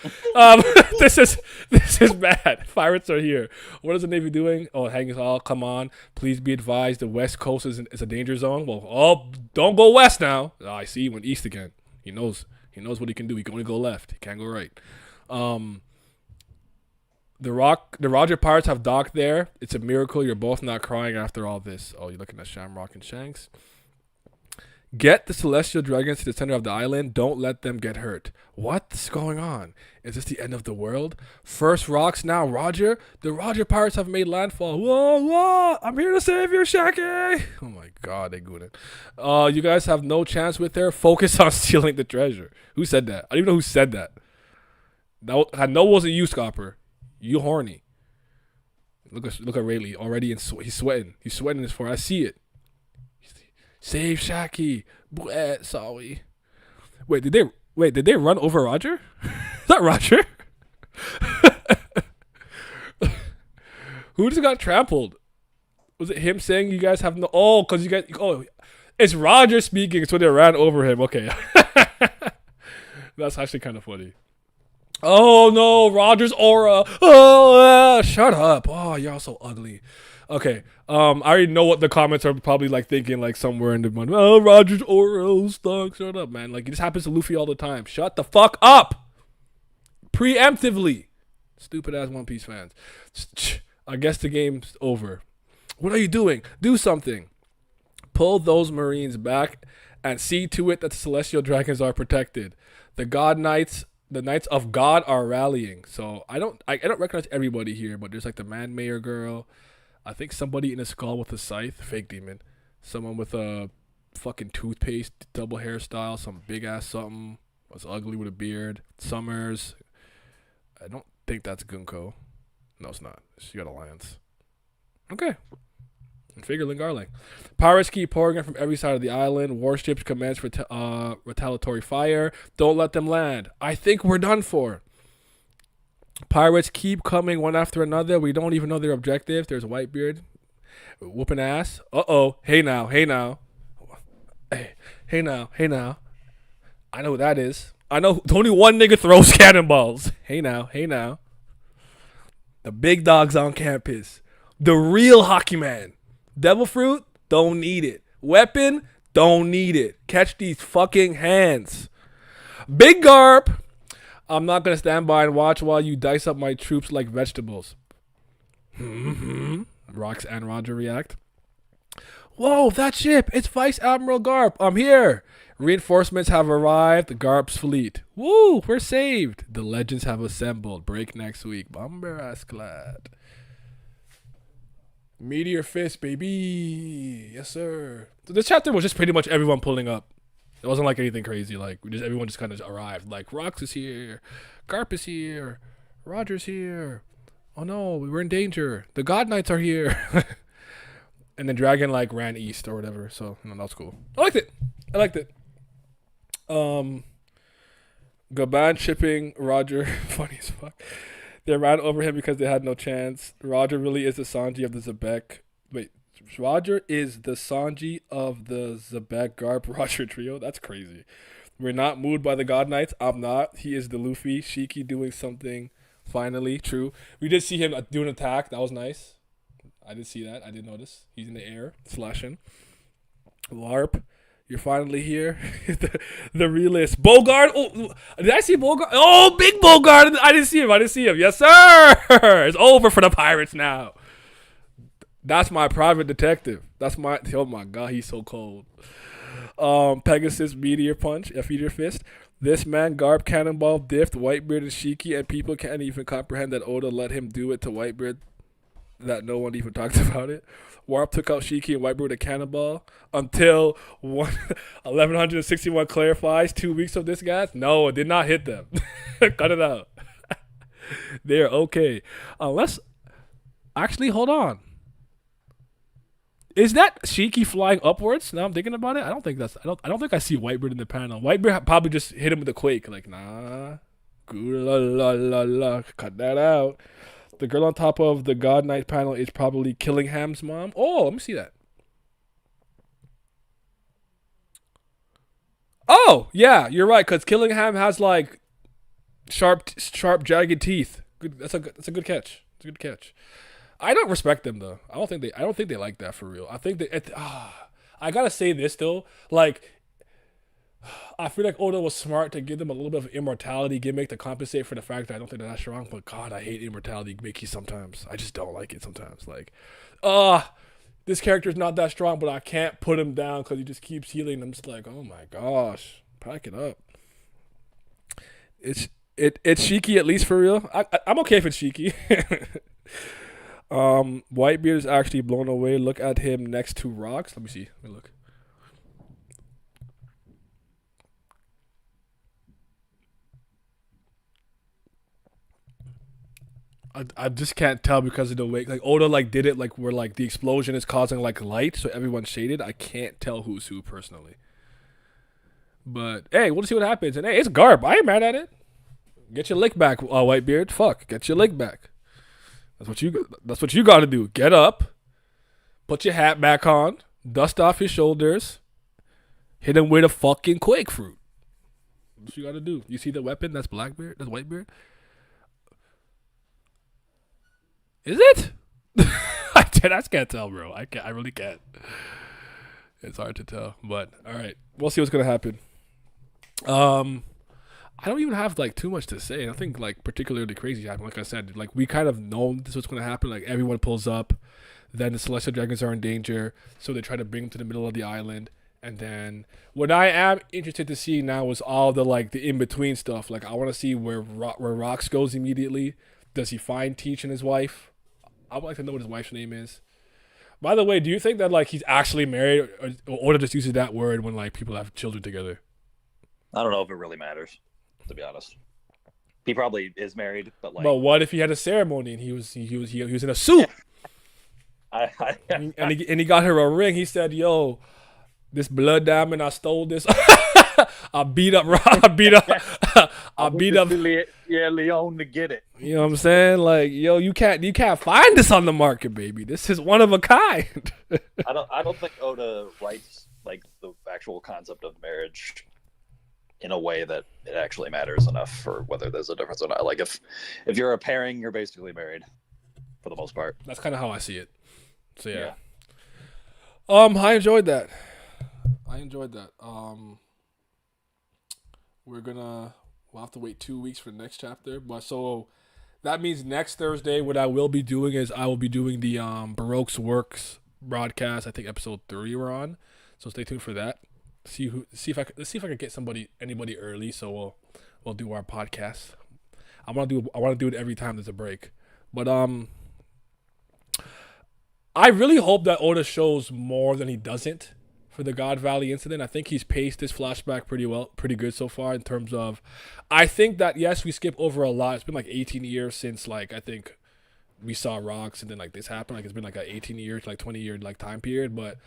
This is bad. Pirates are here. What is the Navy doing? Oh, hanging all. Come on. Please be advised. The West Coast is a danger zone. Well, don't go west now. Oh, I see. He went east again. He knows what he can do. He can only go left. He can't go right. The Roger Pirates have docked there. It's a miracle you're both not crying after all this. Oh, you're looking at Shamrock and Shanks. Get the Celestial Dragons to the center of the island. Don't let them get hurt. What's going on? Is this the end of the world? First rocks now, Roger. The Roger Pirates have made landfall. Whoa, I'm here to save you, Shaggy. Oh my god, they good it. You guys have no chance with her. Focus on stealing the treasure. Who said that? I don't even know who said that. I know it wasn't you, Scopper. You horny. Look at Rayleigh already. He's sweating. He's sweating his forehead. I see it. Save Shaki. Sorry. Wait, did they run over Roger? Is that Roger? Who just got trampled? Was it him saying you guys have no... Oh, because you guys... Oh, it's Roger speaking, so they ran over him. Okay. That's actually kind of funny. Oh, no, Roger's aura. Oh, shut up. Oh, y'all so ugly. Okay, I already know what the comments are probably like thinking, like somewhere in the month. Oh, Roger's aura stuck. Shut up, man. Like, this happens to Luffy all the time. Shut the fuck up. Preemptively. Stupid ass One Piece fans. I guess the game's over. What are you doing? Do something. Pull those Marines back and see to it that the Celestial Dragons are protected. The Knights of God are rallying. So I don't recognize everybody here, but there's like the Man Mayor girl. I think somebody in a skull with a scythe, fake demon. Someone with a fucking toothpaste, double hairstyle, some big ass something. Was ugly with a beard. Summers. I don't think that's Gunko. No, it's not. She got a lance. Okay. And figure Lingarling. Pirates keep pouring in from every side of the island. Warships commence retaliatory fire. Don't let them land. I think we're done for. Pirates keep coming one after another. We don't even know their objectives. There's Whitebeard whooping ass. Uh-oh. Hey now. Hey now. Hey now. Hey now. I know who that is. I know only one nigga throws cannonballs. Hey now. Hey now. The big dogs on campus. The real hockey man. Devil fruit? Don't need it. Weapon? Don't need it. Catch these fucking hands. Big Garp. I'm not going to stand by and watch while you dice up my troops like vegetables. Rox and Roger react. Whoa, that ship. It's Vice Admiral Garp. I'm here. Reinforcements have arrived. Garp's fleet. Woo, we're saved. The legends have assembled. Break next week. Bomber ass clad. Meteor fist, baby. Yes, sir. So this chapter was just pretty much everyone pulling up. It wasn't like anything crazy. Like everyone just kind of arrived. Like Rox is here, Garp is here, Roger's here. Oh no, we were in danger. The God Knights are here. And the dragon like ran east or whatever. So that was cool. I liked it. Gaban shipping Roger. Funny as fuck. They ran over him because they had no chance. Roger really is the Sanji of the Xebec. Wait, Roger is the Sanji of the Xebec Garp Roger trio? That's crazy. We're not moved by the God Knights. I'm not. He is the Luffy. Shiki doing something. Finally, true. We did see him do an attack. That was nice. I did see that. I did notice. He's in the air, slashing. Larp, you're finally here. the realist. Bogart. Oh, did I see Bogart? Oh, big Bogart. I didn't see him. Yes, sir. It's over for the pirates now. That's my private detective. Oh my God, he's so cold. Pegasus Meteor Punch, a Meteor Fist. This man, Garp, Cannonball, Diff, Whitebeard, and Shiki, and people can't even comprehend that Oda let him do it to Whitebeard, that no one even talked about it. Warp took out Shiki and Whitebeard with a cannonball until 1161 clarifies 2 weeks of this, guys. No, it did not hit them. Cut it out. They're okay. Actually, hold on. Is that Shiki flying upwards? Now I'm thinking about it. I don't think I see Whitebeard in the panel. Whitebeard probably just hit him with a quake. Like, nah. La la la la. Cut that out. The girl on top of the God Knight panel is probably Killingham's mom. Oh, let me see that. Oh, yeah, you're right. Because Killingham has like sharp, jagged teeth. Good. That's a good catch. It's a good catch. I don't respect them though. I don't think they like that for real. I think I gotta say this though. Like, I feel like Oda was smart to give them a little bit of immortality gimmick to compensate for the fact that I don't think they're that strong. But God, I hate immortality gimmicky sometimes. I just don't like it sometimes. Like, this character's not that strong, but I can't put him down because he just keeps healing. I'm just like, oh my gosh, pack it up. It's Shiki at least for real. I'm okay if it's Shiki. Whitebeard is actually blown away. Look at him next to Rox. Let me see. Let me look. I just can't tell because of the way like Oda like did it like where like the explosion is causing like light, so everyone's shaded. I can't tell who's who personally. But hey, we'll see what happens. And hey, it's Garp. I ain't mad at it. Get your lick back, Whitebeard. Fuck, get your lick back. That's what you got to do. Get up, put your hat back on, dust off your shoulders, hit him with a fucking quake fruit. That's what you got to do. You see the weapon? That's Blackbeard. That's Whitebeard. Is it? I can't tell, bro. I really can't. It's hard to tell, but all right, we'll see what's gonna happen. I don't even have like too much to say. Nothing like particularly crazy happened. Like I said, like we kind of know this was going to happen. Like everyone pulls up, then the Celestial Dragons are in danger, so they try to bring them to the middle of the island. And then what I am interested to see now is all the like the in between stuff. Like I want to see where Rox goes immediately. Does he find Teach and his wife? I would like to know what his wife's name is. By the way, do you think that like he's actually married, or Oda just uses that word when like people have children together? I don't know if it really matters, to be honest. He probably is married, but like. But what if he had a ceremony and he was in a suit? and he got her a ring. He said, "Yo, this blood diamond, I stole this. I beat up I beat up. Leon to get it. You know what I'm saying? Like, yo, you can't find this on the market, baby. This is one of a kind. I don't think Oda writes like the actual concept of marriage in a way that it actually matters enough for whether there's a difference or not. Like if you're a pairing, you're basically married for the most part. That's kind of how I see it. So yeah. Yeah. I enjoyed that. We'll have to wait 2 weeks for the next chapter, but so that means next Thursday, what I will be doing is I will be doing the Baroque's Works broadcast. I think episode 3 we're on, so stay tuned for that. Let's see if I can get anybody early, so we'll do our podcast. I want to do it every time there's a break, but I really hope that Oda shows more than he doesn't for the God Valley incident. I think he's paced this flashback pretty good so far in terms of, I think that yes, we skip over a lot. It's been like 18 years since like I think we saw Rocks and then like this happened. Like it's been like an 18 years, like 20 year like time period, but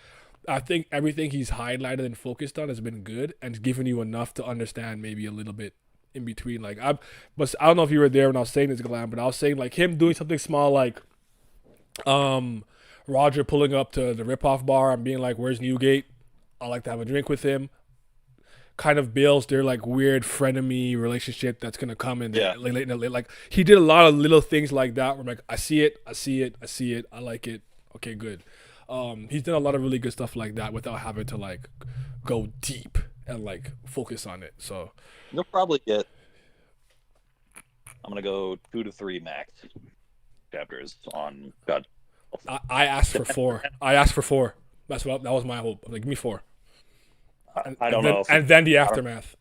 I think everything he's highlighted and focused on has been good and given you enough to understand maybe a little bit in between. Like I don't know if you were there when I was saying this, Glam, but I was saying like him doing something small like Roger pulling up to the ripoff bar and being like, "Where's Newgate? I'd like to have a drink with him." Kind of builds their like weird frenemy relationship that's gonna come in late. Like he did a lot of little things like that. Where I'm like, I see it. I like it. Okay, good. He's done a lot of really good stuff like that without having to like go deep and like focus on it. So you'll probably get. I'm gonna go 2 to 3 max chapters on God. I asked for 4. That was my hope. I'm like, give me 4. I don't know. And then the aftermath.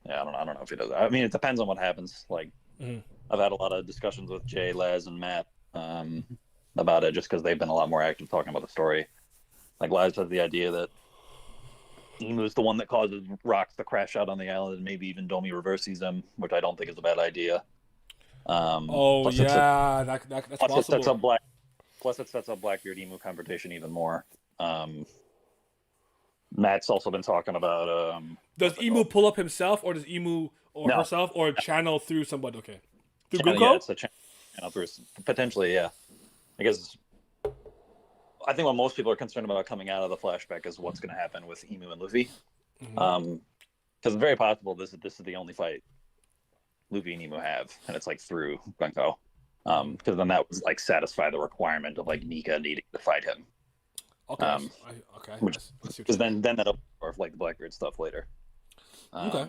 Yeah, I don't know if he does that. I mean, it depends on what happens. Like, I've had a lot of discussions with Jay, Les, and Matt about it just because they've been a lot more active talking about the story. Like, Les has the idea that Imu's the one that causes Rocks to crash out on the island, and maybe even Domi reverses them, which I don't think is a bad idea. That's plus possible. It sets up Blackbeard Emu confrontation even more. Matt's also been talking about. Does Emu pull up himself, or does Emu or herself, or channel through somebody? Okay, through Gunko? Yeah, it's a channel through potentially. Yeah, I guess. I think what most people are concerned about coming out of the flashback is what's going to happen with Emu and Luffy, because it's very possible this is the only fight Luffy and Emu have, and it's like through Gunko, because then that would like satisfy the requirement of like Nika needing to fight him. Okay. Because then that'll or like the Blackbeard stuff later. Okay.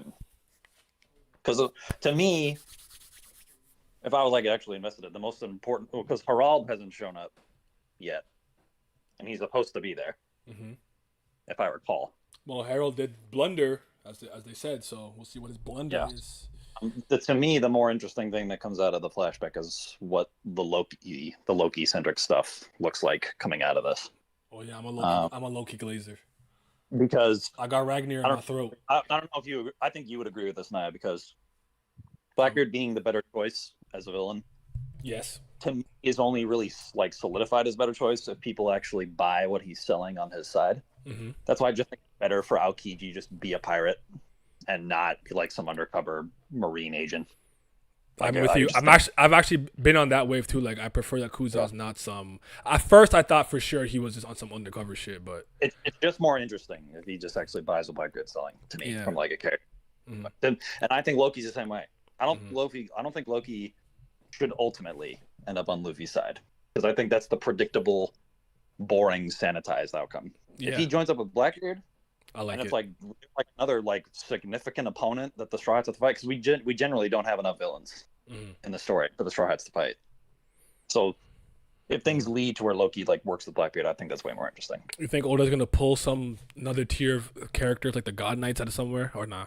Because to me, if I was like actually invested in the most important, because Harald hasn't shown up yet, and he's supposed to be there, if I recall. Well, Harold did blunder, as they said, so we'll see what his blunder is. To me, the more interesting thing that comes out of the flashback is what the Loki centric stuff looks like coming out of this. Oh yeah, I'm a Loki glazer. Because I got Ragnar in my throat. I don't know if you. I think you would agree with this, Naya, because Blackbeard being the better choice as a villain, yes, to me is only really like solidified as better choice if people actually buy what he's selling on his side. That's why I just think it's better for Aokiji just be a pirate and not be like some undercover marine agent. I'm with you. I've actually been on that wave too. Like I prefer that Kuza's not some. At first, I thought for sure he was just on some undercover shit, but it's just more interesting if he just actually buys what Blackbeard's selling to me from like a character. And I think Loki's the same way. I don't think Loki should ultimately end up on Luffy's side because I think that's the predictable, boring, sanitized outcome. If he joins up with Blackbeard, I like and it's it. like another like significant opponent that the Straw Hats have to fight because we generally don't have enough villains in the story for the Straw Hats to fight. So if things lead to where Loki like works with Blackbeard, I think that's way more interesting. You think Oda's gonna pull another tier of characters like the God Knights out of somewhere, or nah?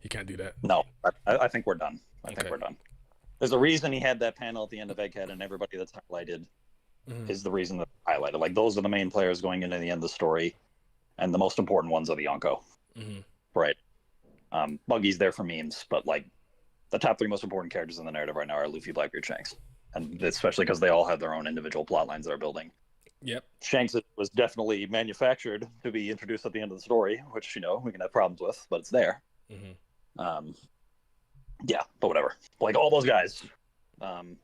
He can't do that. No, I think we're done. I think we're done. There's a reason he had that panel at the end of Egghead, and everybody that's highlighted is the reason that highlighted. Like those are the main players going into the end of the story. And the most important ones are the Yonko. Right. Buggy's there for memes, but like the top 3 most important characters in the narrative right now are Luffy, Blackbeard, Shanks. And especially because they all have their own individual plot lines they're building. Yep. Shanks was definitely manufactured to be introduced at the end of the story, which, we can have problems with, but it's there. Yeah, but whatever. Like all those guys. Um,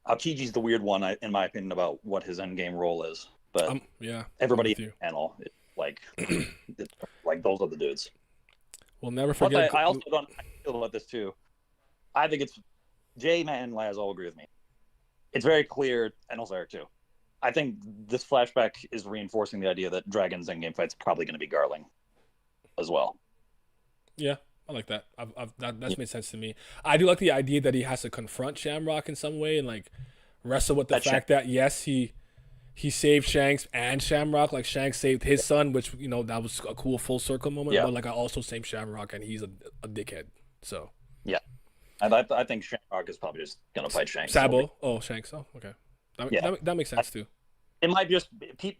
Aokiji's the weird one, in my opinion, about what his end game role is. But Yeah, I'm everybody with in you. the panel, it's like those are the dudes. We'll never Plus, forget. I also don't feel about this too. I think it's Jay, Matt, and Laz all agree with me. It's very clear, and also Eric too. I think this flashback is reinforcing the idea that Dragon's endgame fight's probably going to be Garling as well. Yeah, I like that. That's made sense to me. I do like the idea that he has to confront Shamrock in some way and like wrestle with the fact that yes, he saved Shanks and Shamrock. Like Shanks saved his son, which that was a cool full circle moment. Yeah. But like I also saved Shamrock, and he's a dickhead. So yeah, I think Shamrock is probably just gonna fight Shanks. Sabo. Oh, Shanks. Oh, okay. That makes sense too. It might just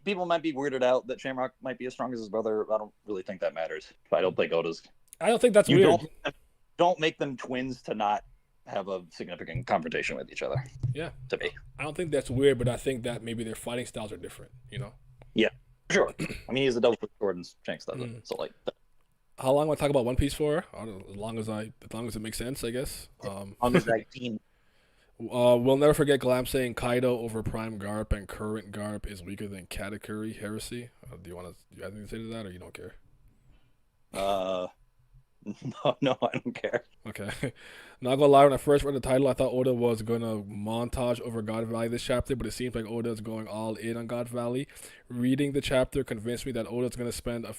people might be weirded out that Shamrock might be as strong as his brother. I don't really think that matters. I don't think Oda's. I don't think that's weird. Don't make them twins to not have a significant confrontation with each other. Yeah. To me, I don't think that's weird, but I think that maybe their fighting styles are different. Yeah, sure. I mean, he's a double sword and Shanks doesn't. So like. How long will I talk about One Piece for? As long as it makes sense, I guess. We'll never forget Glam saying Kaido over Prime Garp and current Garp is weaker than Katakuri Heresy. Do you have anything to say to that, or you don't care? No, I don't care. Okay. Not gonna lie, when I first read the title, I thought Oda was gonna montage over God Valley this chapter, but it seems like Oda is going all in on God Valley. Reading the chapter convinced me that Oda's gonna spend a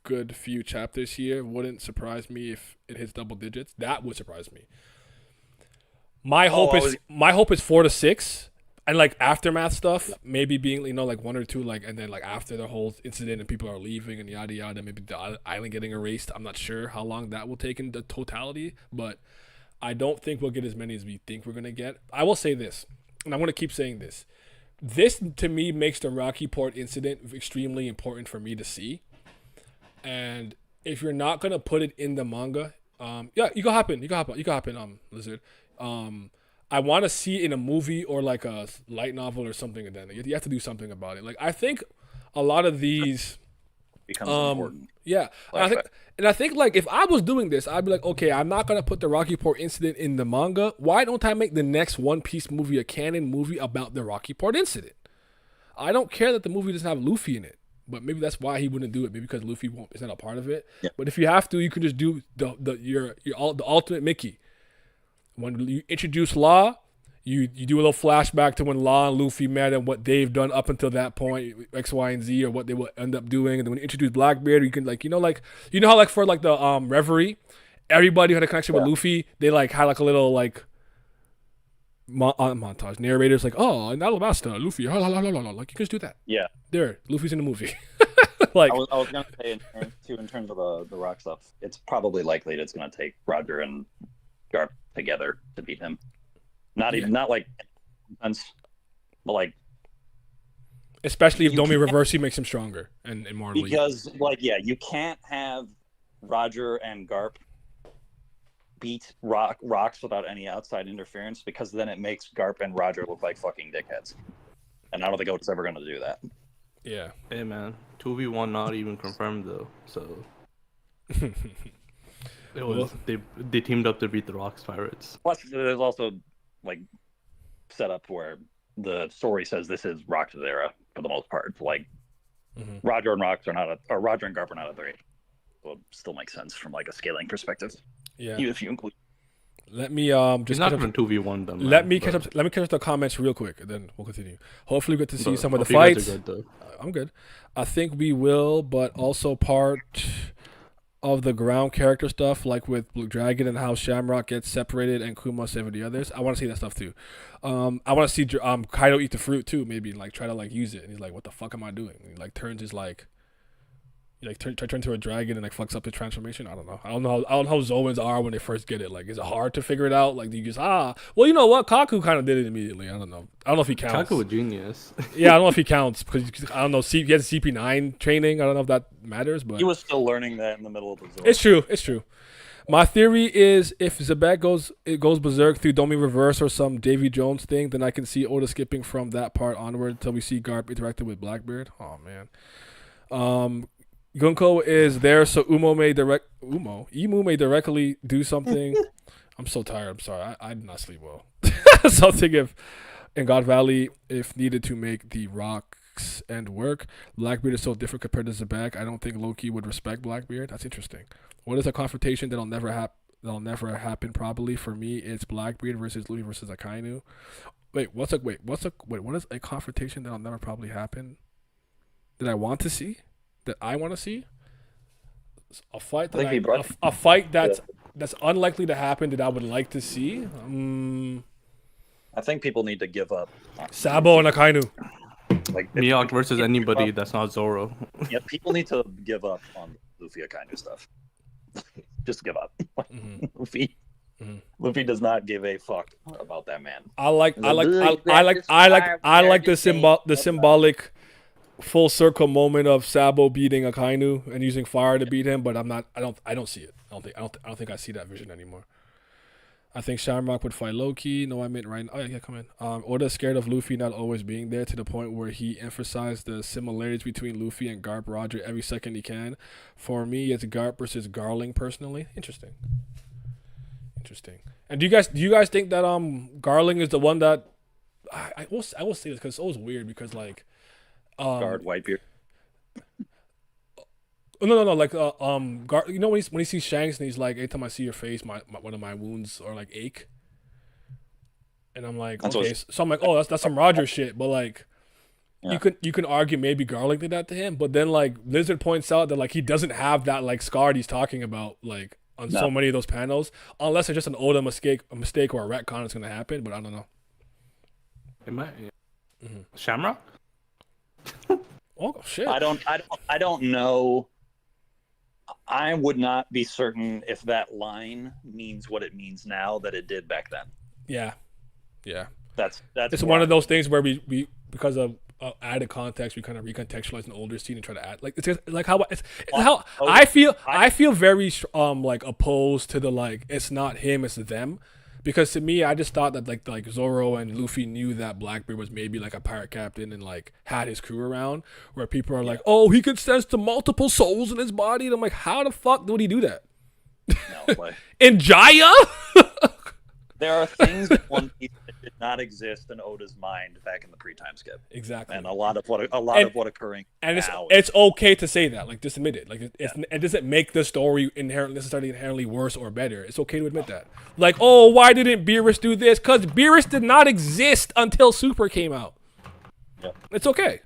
good few chapters here. Wouldn't surprise me if it hits double digits. That would surprise me. My hope is 4 to 6, and like aftermath stuff, maybe being like 1 or 2, like, and then like after the whole incident and people are leaving and yada yada, maybe the island getting erased. I'm not sure how long that will take in the totality, but I don't think we'll get as many as we think we're gonna get. I will say this, and I'm gonna keep saying this. This to me makes the Rocky Port incident extremely important for me to see. And if you're not gonna put it in the manga, you can hop in, Lizard. I want to see it in a movie or like a light novel or something. And then you have to do something about it. Like I think a lot of these becomes important. Yeah, and I think like if I was doing this, I'd be like, okay, I'm not gonna put the Rocky Port incident in the manga. Why don't I make the next One Piece movie a canon movie about the Rocky Port incident? I don't care that the movie doesn't have Luffy in it. But maybe that's why he wouldn't do it. Maybe because Luffy is not a part of it. Yeah. But if you have to, you can just do the ultimate Mickey. When you introduce Law, you do a little flashback to when Law and Luffy met and what they've done up until that point, X, Y, and Z, or what they will end up doing. And then when you introduce Blackbeard, you can how like for like the Reverie, everybody who had a connection with Luffy, they like had like a little like montage. Narrators like, oh, in Alabasta, Luffy, la, la, la, la, la. Like you can just do that. Yeah. There, Luffy's in the movie. Like I was gonna say in terms of the rock stuff, it's probably likely that it's gonna take Roger and Garp together to beat him. Not like intense, but like especially if Domi Reversi makes him stronger and more elite. Because you can't have Roger and Garp beat rocks without any outside interference, because then it makes Garp and Roger look like fucking dickheads. And I don't think Oda's ever gonna do that. Yeah. Hey man, 2v1 not even confirmed though, so it was they teamed up to beat the Rocks Pirates. Plus, there's also like set up where the story says this is Rock's era for the most part. Like Roger and Rocks are not Roger and Garp are not at their age, so it still makes sense from like a scaling perspective. Yeah. Even if you include. Let me just not even 2v1 them. Let me catch up the comments real quick, and then we'll continue. Hopefully, we get to see some of the fights. I'm good. I think we will, but also part of the ground character stuff, like with Blue Dragon and how Shamrock gets separated and Kuma saving the others. I want to see that stuff too. I want to see Kaido eat the fruit too, maybe like try to like use it, and he's like, "What the fuck am I doing?" And he like turns his like. Turn into a dragon and like fucks up the transformation. I don't know how Zoans are when they first get it. Like, is it hard to figure it out? Like, do you just well, you know what? Kaku kind of did it immediately. I don't know if he counts. Kaku a genius. Yeah, I don't know if he counts because I don't know. He has CP9 training. I don't know if that matters, but he was still learning that in the middle of the zone. It's true. My theory is if Xebec goes berserk through Domi Reverse or some Davy Jones thing, then I can see Oda skipping from that part onward until we see Garp interacting with Blackbeard. Oh man. Gunko is there, so Emu may directly do something. I'm so tired. I'm sorry. I did not sleep well. Something if in God Valley, if needed to make the rocks end work. Blackbeard is so different compared to Xebec. I don't think Loki would respect Blackbeard. That's interesting. What is a confrontation that'll never happen? That'll never happen. Probably for me, it's Blackbeard versus Luffy versus Akainu. What is a confrontation that'll never probably happen? That I want to see? That I want to see? A fight a fight that's unlikely to happen that I would like to see. I think people need to give up. Sabo and Akainu. Like Miyagi versus anybody that's not Zoro. Yeah, people need to give up on Luffy Akainu stuff. Just give up. Luffy does not give a fuck about that man. I like the symbolic full circle moment of Sabo beating Akainu and using fire to beat him, but I don't see it. I don't think I see that vision anymore. I think Shamrock would fight Loki. No, I meant right now. Oh yeah, come in. Oda's scared of Luffy not always being there to the point where he emphasized the similarities between Luffy and Garp Roger every second he can. For me, it's Garp versus Garling personally. Interesting. And do you guys think that Garling is the one that I will say this because it's always weird because like Guard Whitebeard. No. Like, you know when he sees Shanks and he's like, "Every time I see your face, my one of my wounds are like ache." And I'm like, okay, so I'm like, oh, that's some Roger shit. But like, yeah. you can argue maybe Garlic did that to him, but then like Lizard points out that like he doesn't have that like scar he's talking about like on so many of those panels, unless it's just an Oda mistake or a retcon that's gonna happen. But I don't know. Shamrock? Oh shit! I don't know. I would not be certain if that line means what it means now that it did back then. Yeah. That's. It's one of those things where we because of added context, we kind of recontextualize an older scene and try to add like it's just, like how I feel very like opposed to the like it's not him, it's them. Because to me, I just thought that like Zoro and Luffy knew that Blackbeard was maybe like a pirate captain and like had his crew around. Where people are like, "Oh, he could sense the multiple souls in his body," and I'm like, "How the fuck would he do that?" No, in Jaya? There are things in One Piece that did not exist in Oda's mind back in the pre-time skip. Exactly. And a lot of what occurring and now it's okay to say that, like just admit it. Like it doesn't make the story necessarily inherently worse or better. It's okay to admit that. Like, oh, why didn't Beerus do this? Because Beerus did not exist until Super came out. Yep. It's okay.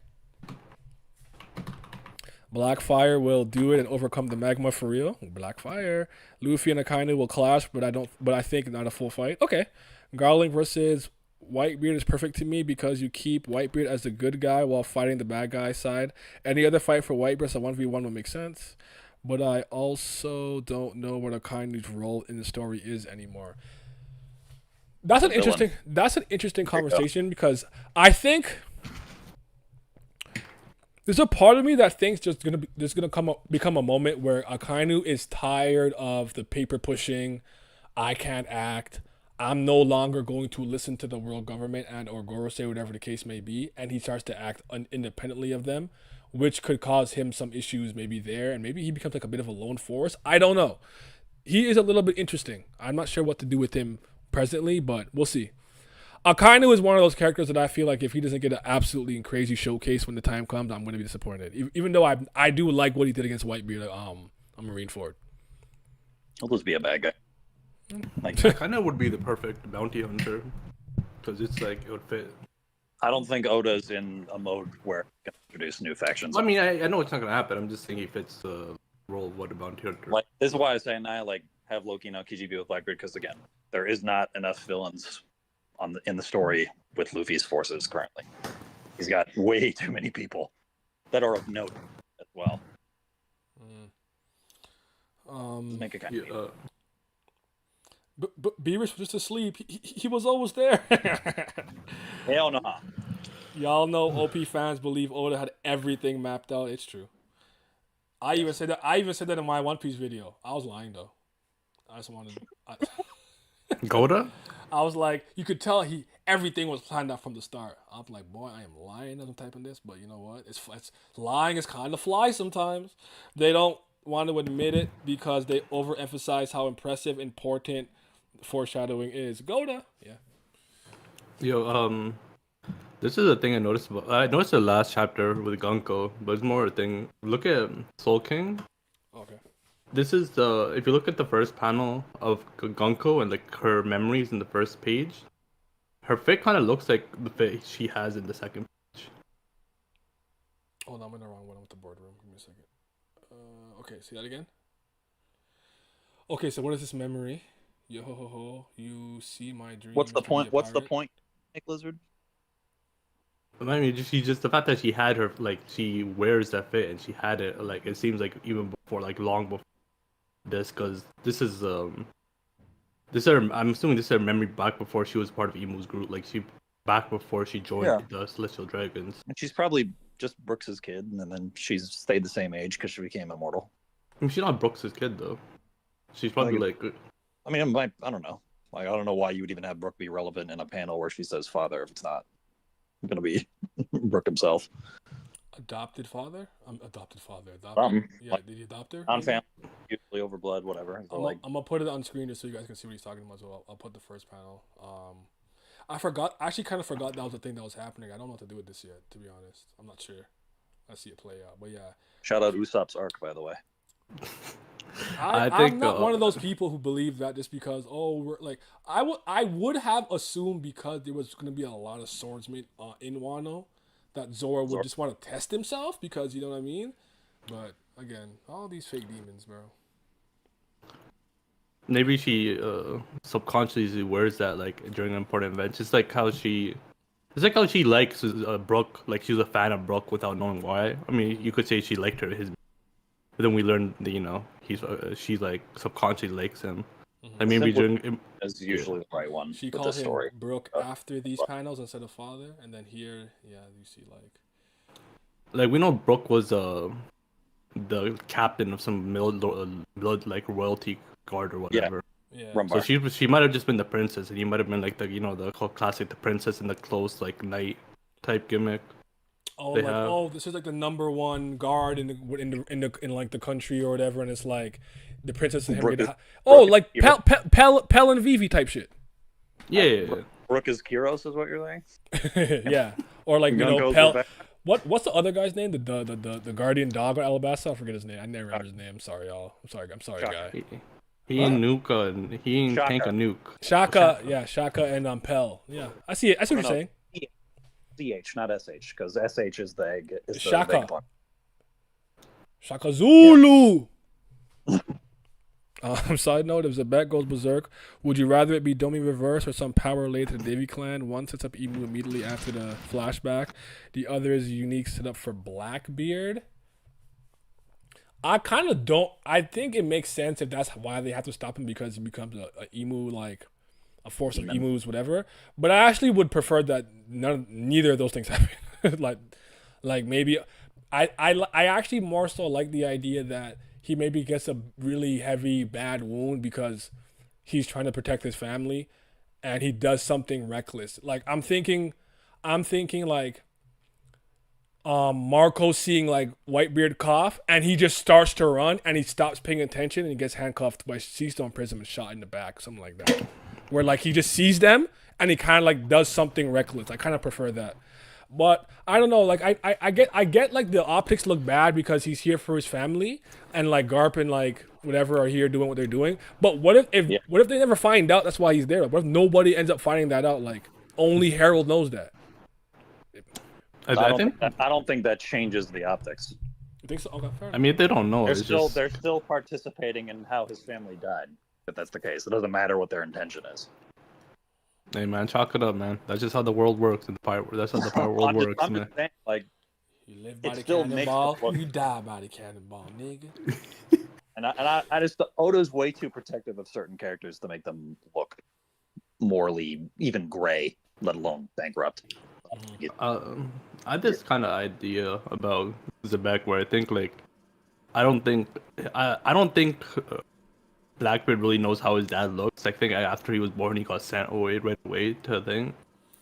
Blackfire will do it and overcome the magma for real. Blackfire. Luffy and Akainu will clash, but I think not a full fight. Okay. Garling versus Whitebeard is perfect to me because you keep Whitebeard as the good guy while fighting the bad guy side. Any other fight for Whitebeard as a 1v1 would make sense. But I also don't know what Akainu's role in the story is anymore. That's an interesting conversation because I think there's a part of me that thinks there's gonna become a moment where Akainu is tired of the paper pushing, I can't act, I'm no longer going to listen to the world government and or Gorosei, whatever the case may be, and he starts to act independently of them, which could cause him some issues maybe there, and maybe he becomes like a bit of a lone force. I don't know. He is a little bit interesting. I'm not sure what to do with him presently, but we'll see. Akainu is one of those characters that I feel like if he doesn't get an absolutely crazy showcase when the time comes, I'm going to be disappointed. Even though I do like what he did against Whitebeard, Marineford. He'll just be a bad guy. Like Akainu would be the perfect bounty hunter because it's like it would fit. I don't think Oda's in a mode where he can introduce new factions. I mean, I know it's not going to happen. I'm just saying he fits the role of what a bounty hunter. Like this is why I say I like have Loki now KGB with Blackbeard because again, there is not enough villains in the story with Luffy's forces currently. He's got way too many people that are of note as well. Make a kind of but Beerus was just asleep. He was always there. Hell no. Y'all know OP fans believe Oda had everything mapped out. It's true. I even said that in my One Piece video. I was lying though. I just wanted. Goda? I was like, you could tell everything was planned out from the start. I'm like, boy, I am lying as I'm typing this, but you know what? It's lying is kind of fly sometimes. They don't want to admit it because they overemphasize how impressive, important foreshadowing is. Goda, yeah. Yo, this is a thing I noticed about. I noticed the last chapter with Gunko, but it's more a thing. Look at Soul King. Okay. This is the if you look at the first panel of Gunko and like her memories in the first page, her fit kind of looks like the fit she has in the second page. Oh no, I'm in the wrong one. I'm with the boardroom. Give me a second. Okay, see that again. Okay, so what is this memory? Yo ho ho ho! You see my dreams. What's the to be point? a What's the pirate. point, Nick Lizard? But I mean, she just the fact that she had her like she wears that fit and she had it like it seems like even before like long before this because this is I'm assuming this is her memory back before she was part of Emu's group like she back before she joined Yeah. the Celestial Dragons. And she's probably just Brooks's kid, and then she's stayed the same age because she became immortal. I mean, she's not Brooks' kid though. She's probably like I mean, I don't know. Like, I don't know why you would even have Brooke be relevant in a panel where she says father if it's not going to be Brooke himself. Adopted father? Adopted father. Adopted. Yeah, like, did he adopt her? On family, usually over blood, whatever. So I'm gonna put it on screen just so you guys can see what he's talking about. So I'll put the first panel. I forgot. I actually kind of forgot that was the thing that was happening. I don't know what to do with this yet, to be honest. I'm not sure. I see it play out, but yeah. Shout out Usopp's arc, by the way. I'm not one of those people who believe that just because we're like I would have assumed because there was going to be a lot of swordsmen in Wano that Zoro would just want to test himself because you know what I mean. But again, all these fake demons, bro. maybe she subconsciously wears that like during important events. It's like how she likes Brooke, like she's a fan of Brooke without knowing why. I mean, you could say she liked his, but then we learned that she's like subconsciously likes him. Mm-hmm. I mean, during is usually the right one. She with called this him story. Brooke after these panels instead of father, and then here, yeah, you see like we know Brooke was the captain of some like royalty guard or whatever. Yeah. So she might have just been the princess, and he might have been like the classic the princess in the close like knight type gimmick. This is like the number one guard in like the country or whatever, and it's like the princess and him like Pell and Vivi type shit. Yeah. Brooke is Kyros is what you're saying? Yeah, or like Gunko's Pell. Rebecca. What's the other guy's name? The guardian dog of Alabasta. I forget his name. I never remember his name. Sorry, y'all. I'm sorry, Shaka. guy. He ain't Nuka and he ain't Tank a nuke. Shaka, yeah, Shaka and Pell. Yeah, I see it. I see what you're saying. CH, not SH, because SH is the egg. Is the Shaka. egg part. Shaka Zulu. Side note: if Xebec goes berserk, would you rather it be Domi reverse or some power related to the Davy clan? One sets up Emu immediately after the flashback. The other is a unique setup for Blackbeard. I kind of don't. I think it makes sense if that's why they have to stop him because he becomes a emu, like a force of emus, whatever. But I actually would prefer that neither of those things happen. like maybe I actually more so like the idea that he maybe gets a really heavy bad wound because he's trying to protect his family, and he does something reckless. Like I'm thinking like. Marco seeing like Whitebeard cough, and he just starts to run, and he stops paying attention, and he gets handcuffed by Seastone Prism and shot in the back, something like that. Where like he just sees them, and he kind of like does something reckless. I kind of prefer that, but I don't know. Like I get like the optics look bad because he's here for his family, and like Garp and like whatever are here doing what they're doing. But what if they never find out that's why he's there? Like, what if nobody ends up finding that out? Like only Harold knows that. I don't think that changes the optics. You think so? Okay, fair enough. I mean, they don't know. They're still participating in how his family died. If that's the case, it doesn't matter what their intention is. Hey man, chalk it up, man. That's just how the world works. That's how the pirate world works, I'm man. just saying, like, you live by the still cannonball, makes you die by the cannonball, nigga. and I just Oda's way too protective of certain characters to make them look morally even gray, let alone bankrupt. I had this kind of idea about Xebec where I think like I don't think Blackbeard really knows how his dad looks. I think after he was born, he got sent away right away to the thing.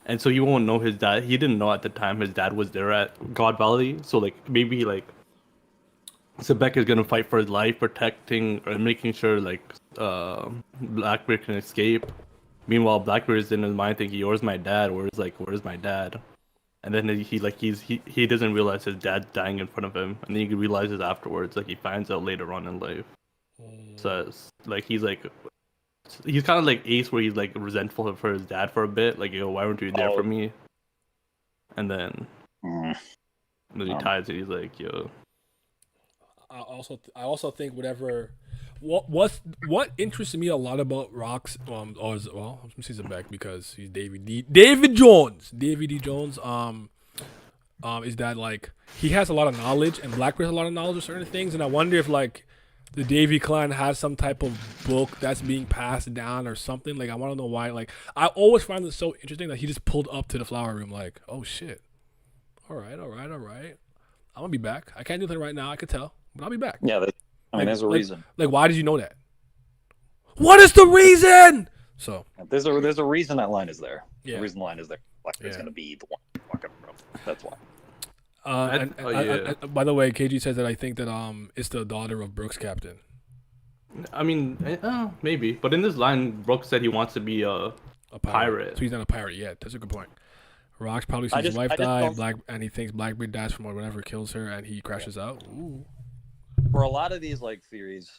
and so he won't know his dad. He didn't know at the time his dad was there at God Valley. So like maybe like Xebec is gonna fight for his life, protecting or making sure like Blackbeard can escape. Meanwhile, Blackbeard is in his mind thinking, "Where's my dad? Where's my dad?" And then he doesn't realize his dad's dying in front of him, and then he realizes afterwards, like he finds out later on in life. So it's, like he's kind of like Ace, where he's like resentful for his dad for a bit, like, yo, why weren't you there for me? And then he ties it. He's like, yo. I also think what interests me a lot about Rocks let me see Xebec because he's David D. Jones is that like he has a lot of knowledge and Blackbeard has a lot of knowledge of certain things, and I wonder if like the Davy clan has some type of book that's being passed down or something. Like I want to know why. Like I always find it so interesting that he just pulled up to the flower room like, oh shit, all right, I'm gonna be back. I can't do anything right now. I could tell. But I'll be back. Yeah, there's a reason. Like, why did you know that? What is the reason? So there's a reason that line is there. Yeah. The reason the line is there. Blackbeard's gonna be the one fucking room. That's why. By the way, KG says that I think that it's the daughter of Brooks' captain. I mean, maybe. But in this line, Brooks said he wants to be a pirate. So he's not a pirate yet. That's a good point. Rocks probably sees his wife die, and he thinks Blackbeard dies from whatever kills her, and he crashes out. Ooh. For a lot of these like theories,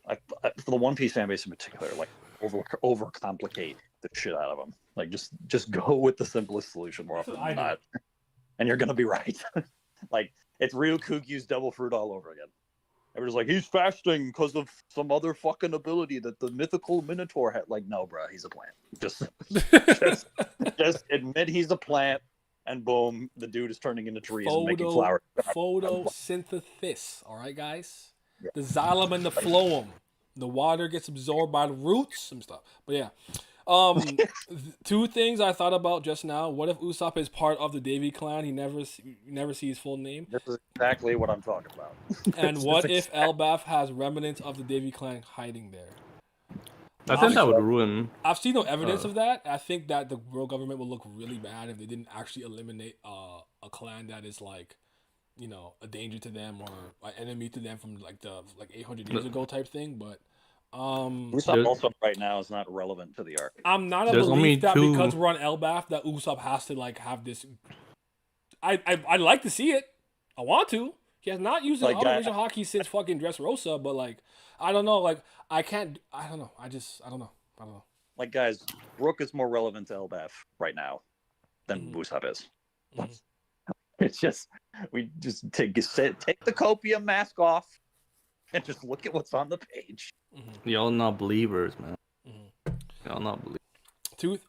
for the One Piece fan base in particular, like overcomplicate the shit out of them. Like just go with the simplest solution more often than not, and you're gonna be right. Like it's Ryokugyu's Devil Fruit all over again. Everyone's like, he's fasting because of some other fucking ability that the mythical Minotaur had. Like, no, bro, he's a plant. Just admit he's a plant. And boom, the dude is turning into trees and making flowers. Photosynthesis, all right, guys? Yeah. The xylem and the phloem. The water gets absorbed by the roots, some stuff. But yeah. Two things I thought about just now. What if Usopp is part of the Davy clan? He never see his full name. This is exactly what I'm talking about. And what if Elbaf has remnants of the Davy clan hiding there? I think that would ruin. I've seen no evidence of that. I think that the world government would look really bad if they didn't actually eliminate a clan that is like, you know, a danger to them or an enemy to them from like 800 years ago type thing. But Usopp also right now is not relevant to the arc. I'm not a belief that because we're on Elbaf that Usopp has to like have this. I'd like to see it. I want to. He has not used Operation Hockey since fucking Dressrosa, but like I don't know. Like I can't. I don't know. I don't know. Like guys, Brook is more relevant to Elbaf right now than Usopp is. It's just we just take the copium mask off and just look at what's on the page. Y'all not believers, man. Y'all not believers.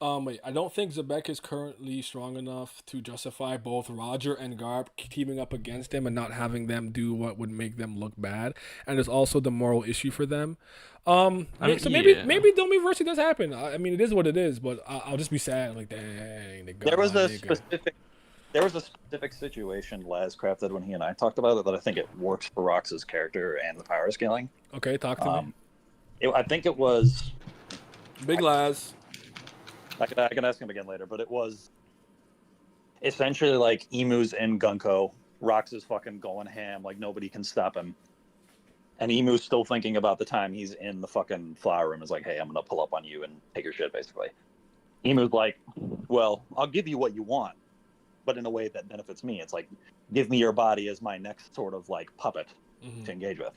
I don't think Xebec is currently strong enough to justify both Roger and Garp teaming up against him and not having them do what would make them look bad. And there's also the moral issue for them. Maybe Don't Be Mercy does happen. I mean, it is what it is, but I'll just be sad. Like, dang, there was a specific situation Laz crafted when he and I talked about it that I think it works for Rox's character and the power scaling. Okay, talk to me. I think it was Big Laz. I can ask him again later, but it was essentially like Emu's in Gunko. Rox is fucking going ham, like nobody can stop him. And Emu's still thinking about the time he's in the fucking flower room. Is like, hey, I'm gonna pull up on you and take your shit, basically. Emu's like, well, I'll give you what you want, but in a way that benefits me. It's like, give me your body as my next sort of like puppet to engage with.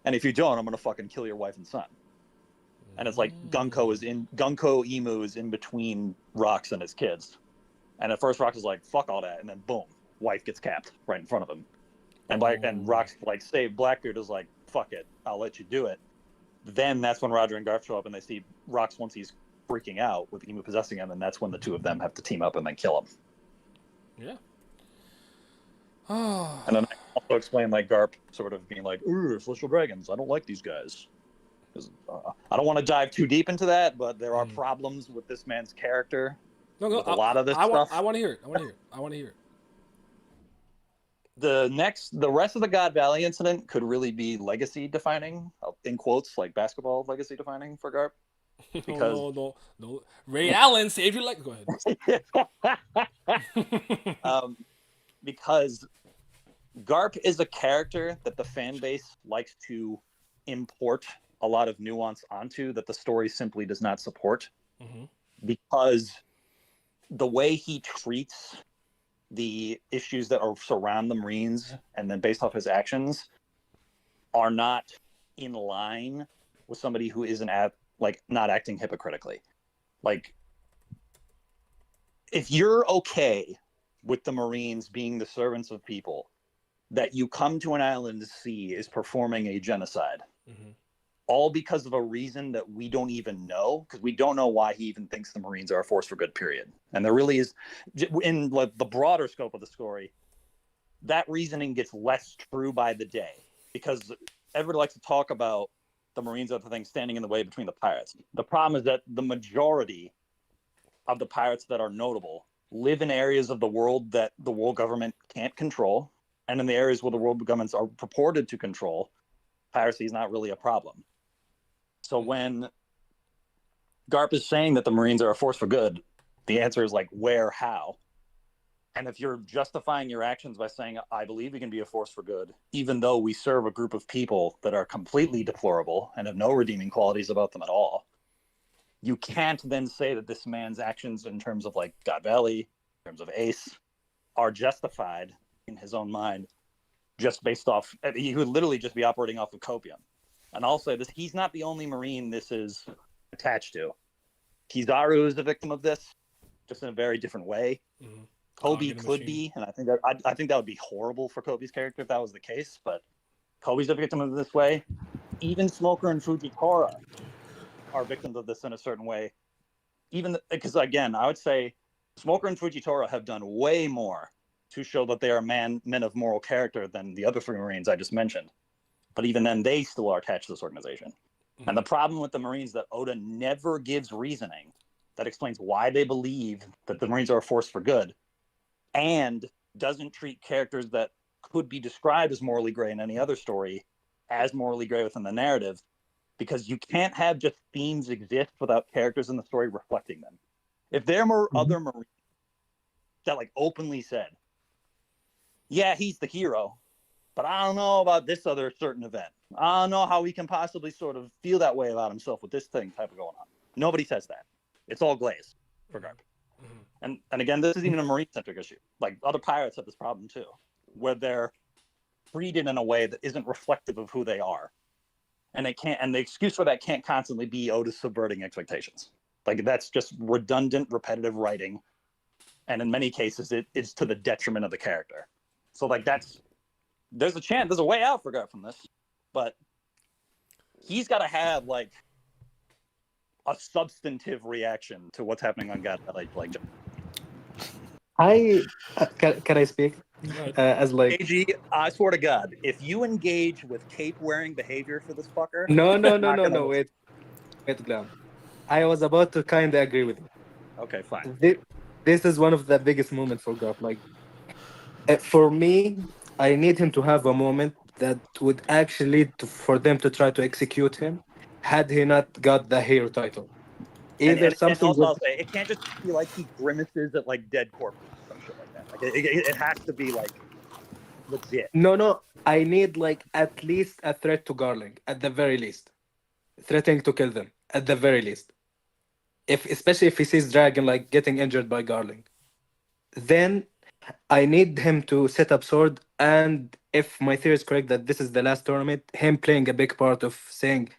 And if you don't, I'm gonna fucking kill your wife and son. And it's like Gunko Emu is in between Rox and his kids. And at first Rox is like, fuck all that, and then boom, wife gets capped right in front of him. And Rox like save Blackbeard is like, fuck it, I'll let you do it. Then that's when Roger and Garth show up and they see Rox once he's freaking out with Emu possessing him, and that's when the two of them have to team up and then kill him. Yeah. And then I also explain like Garp sort of being like, ooh, celestial dragons, I don't like these guys. I don't want to dive too deep into that, but there are problems with this man's character. A lot of this stuff. I want to hear it. The rest of the God Valley incident could really be legacy defining, in quotes, like basketball legacy defining for Garp. Because no. Ray Allen saved your life. Go ahead. because Garp is a character that the fan base likes to import a lot of nuance onto that the story simply does not support. Because the way he treats the issues that are surround the Marines and then based off his actions are not in line with somebody who isn't not acting hypocritically. Like, if you're okay with the Marines being the servants of people that you come to an island to see is performing a genocide, all because of a reason that we don't even know, because we don't know why he even thinks the Marines are a force for good, period. And there really is, in the broader scope of the story, that reasoning gets less true by the day, because everybody likes to talk about the Marines are the thing standing in the way between the pirates. The problem is that the majority of the pirates that are notable live in areas of the world that the world government can't control, and in the areas where the world governments are purported to control, piracy is not really a problem. So when Garp is saying that the Marines are a force for good, the answer is like, where, how? And if you're justifying your actions by saying, I believe we can be a force for good, even though we serve a group of people that are completely deplorable and have no redeeming qualities about them at all, you can't then say that this man's actions in terms of like God Valley, in terms of Ace, are justified in his own mind just based off, he would literally just be operating off of copium. And I'll say this, he's not the only Marine this is attached to. Kizaru is a victim of this, just in a very different way. Kobe could be, and I think that would be horrible for Kobe's character if that was the case, but Kobe's a victim of this way. Even Smoker and Fujitora are victims of this in a certain way. Even because, again, I would say Smoker and Fujitora have done way more to show that they are men of moral character than the other three Marines I just mentioned. But even then, they still are attached to this organization. And the problem with the Marines that Oda never gives reasoning that explains why they believe that the Marines are a force for good, and doesn't treat characters that could be described as morally gray in any other story as morally gray within the narrative, because you can't have just themes exist without characters in the story reflecting them. If there were other Marines that like openly said, yeah, he's the hero, but I don't know about this other certain event. I don't know how he can possibly sort of feel that way about himself with this thing type of going on. Nobody says that. It's all glaze for Garp. And again, this isn't even a Marine-centric issue. Like, other pirates have this problem too, where they're treated in a way that isn't reflective of who they are. And they can't, and the excuse for that can't constantly be Otis subverting expectations. Like, that's just redundant, repetitive writing. And in many cases, it is to the detriment of the character. So like there's a way out for Garp from this, but he's got to have like a substantive reaction to what's happening on God. Like Can I speak? As like AG, I swear to God, if you engage with cape wearing behavior for this fucker, no. Wait, Glam. I was about to kind of agree with you. Okay, fine. This is one of the biggest moments for Garp. Like, for me, I need him to have a moment that would actually lead for them to try to execute him, had he not got the hero title. Either And something also would... I'll say, it can't just be like he grimaces at like dead corpses or some shit like that. Like it has to be like legit. No. I need like at least a threat to Garling, at the very least. Threatening to kill them, at the very least. Especially if he sees Dragon like getting injured by Garling. Then I need him to set up Sword, and if my theory is correct that this is the last tournament, him playing a big part of saying,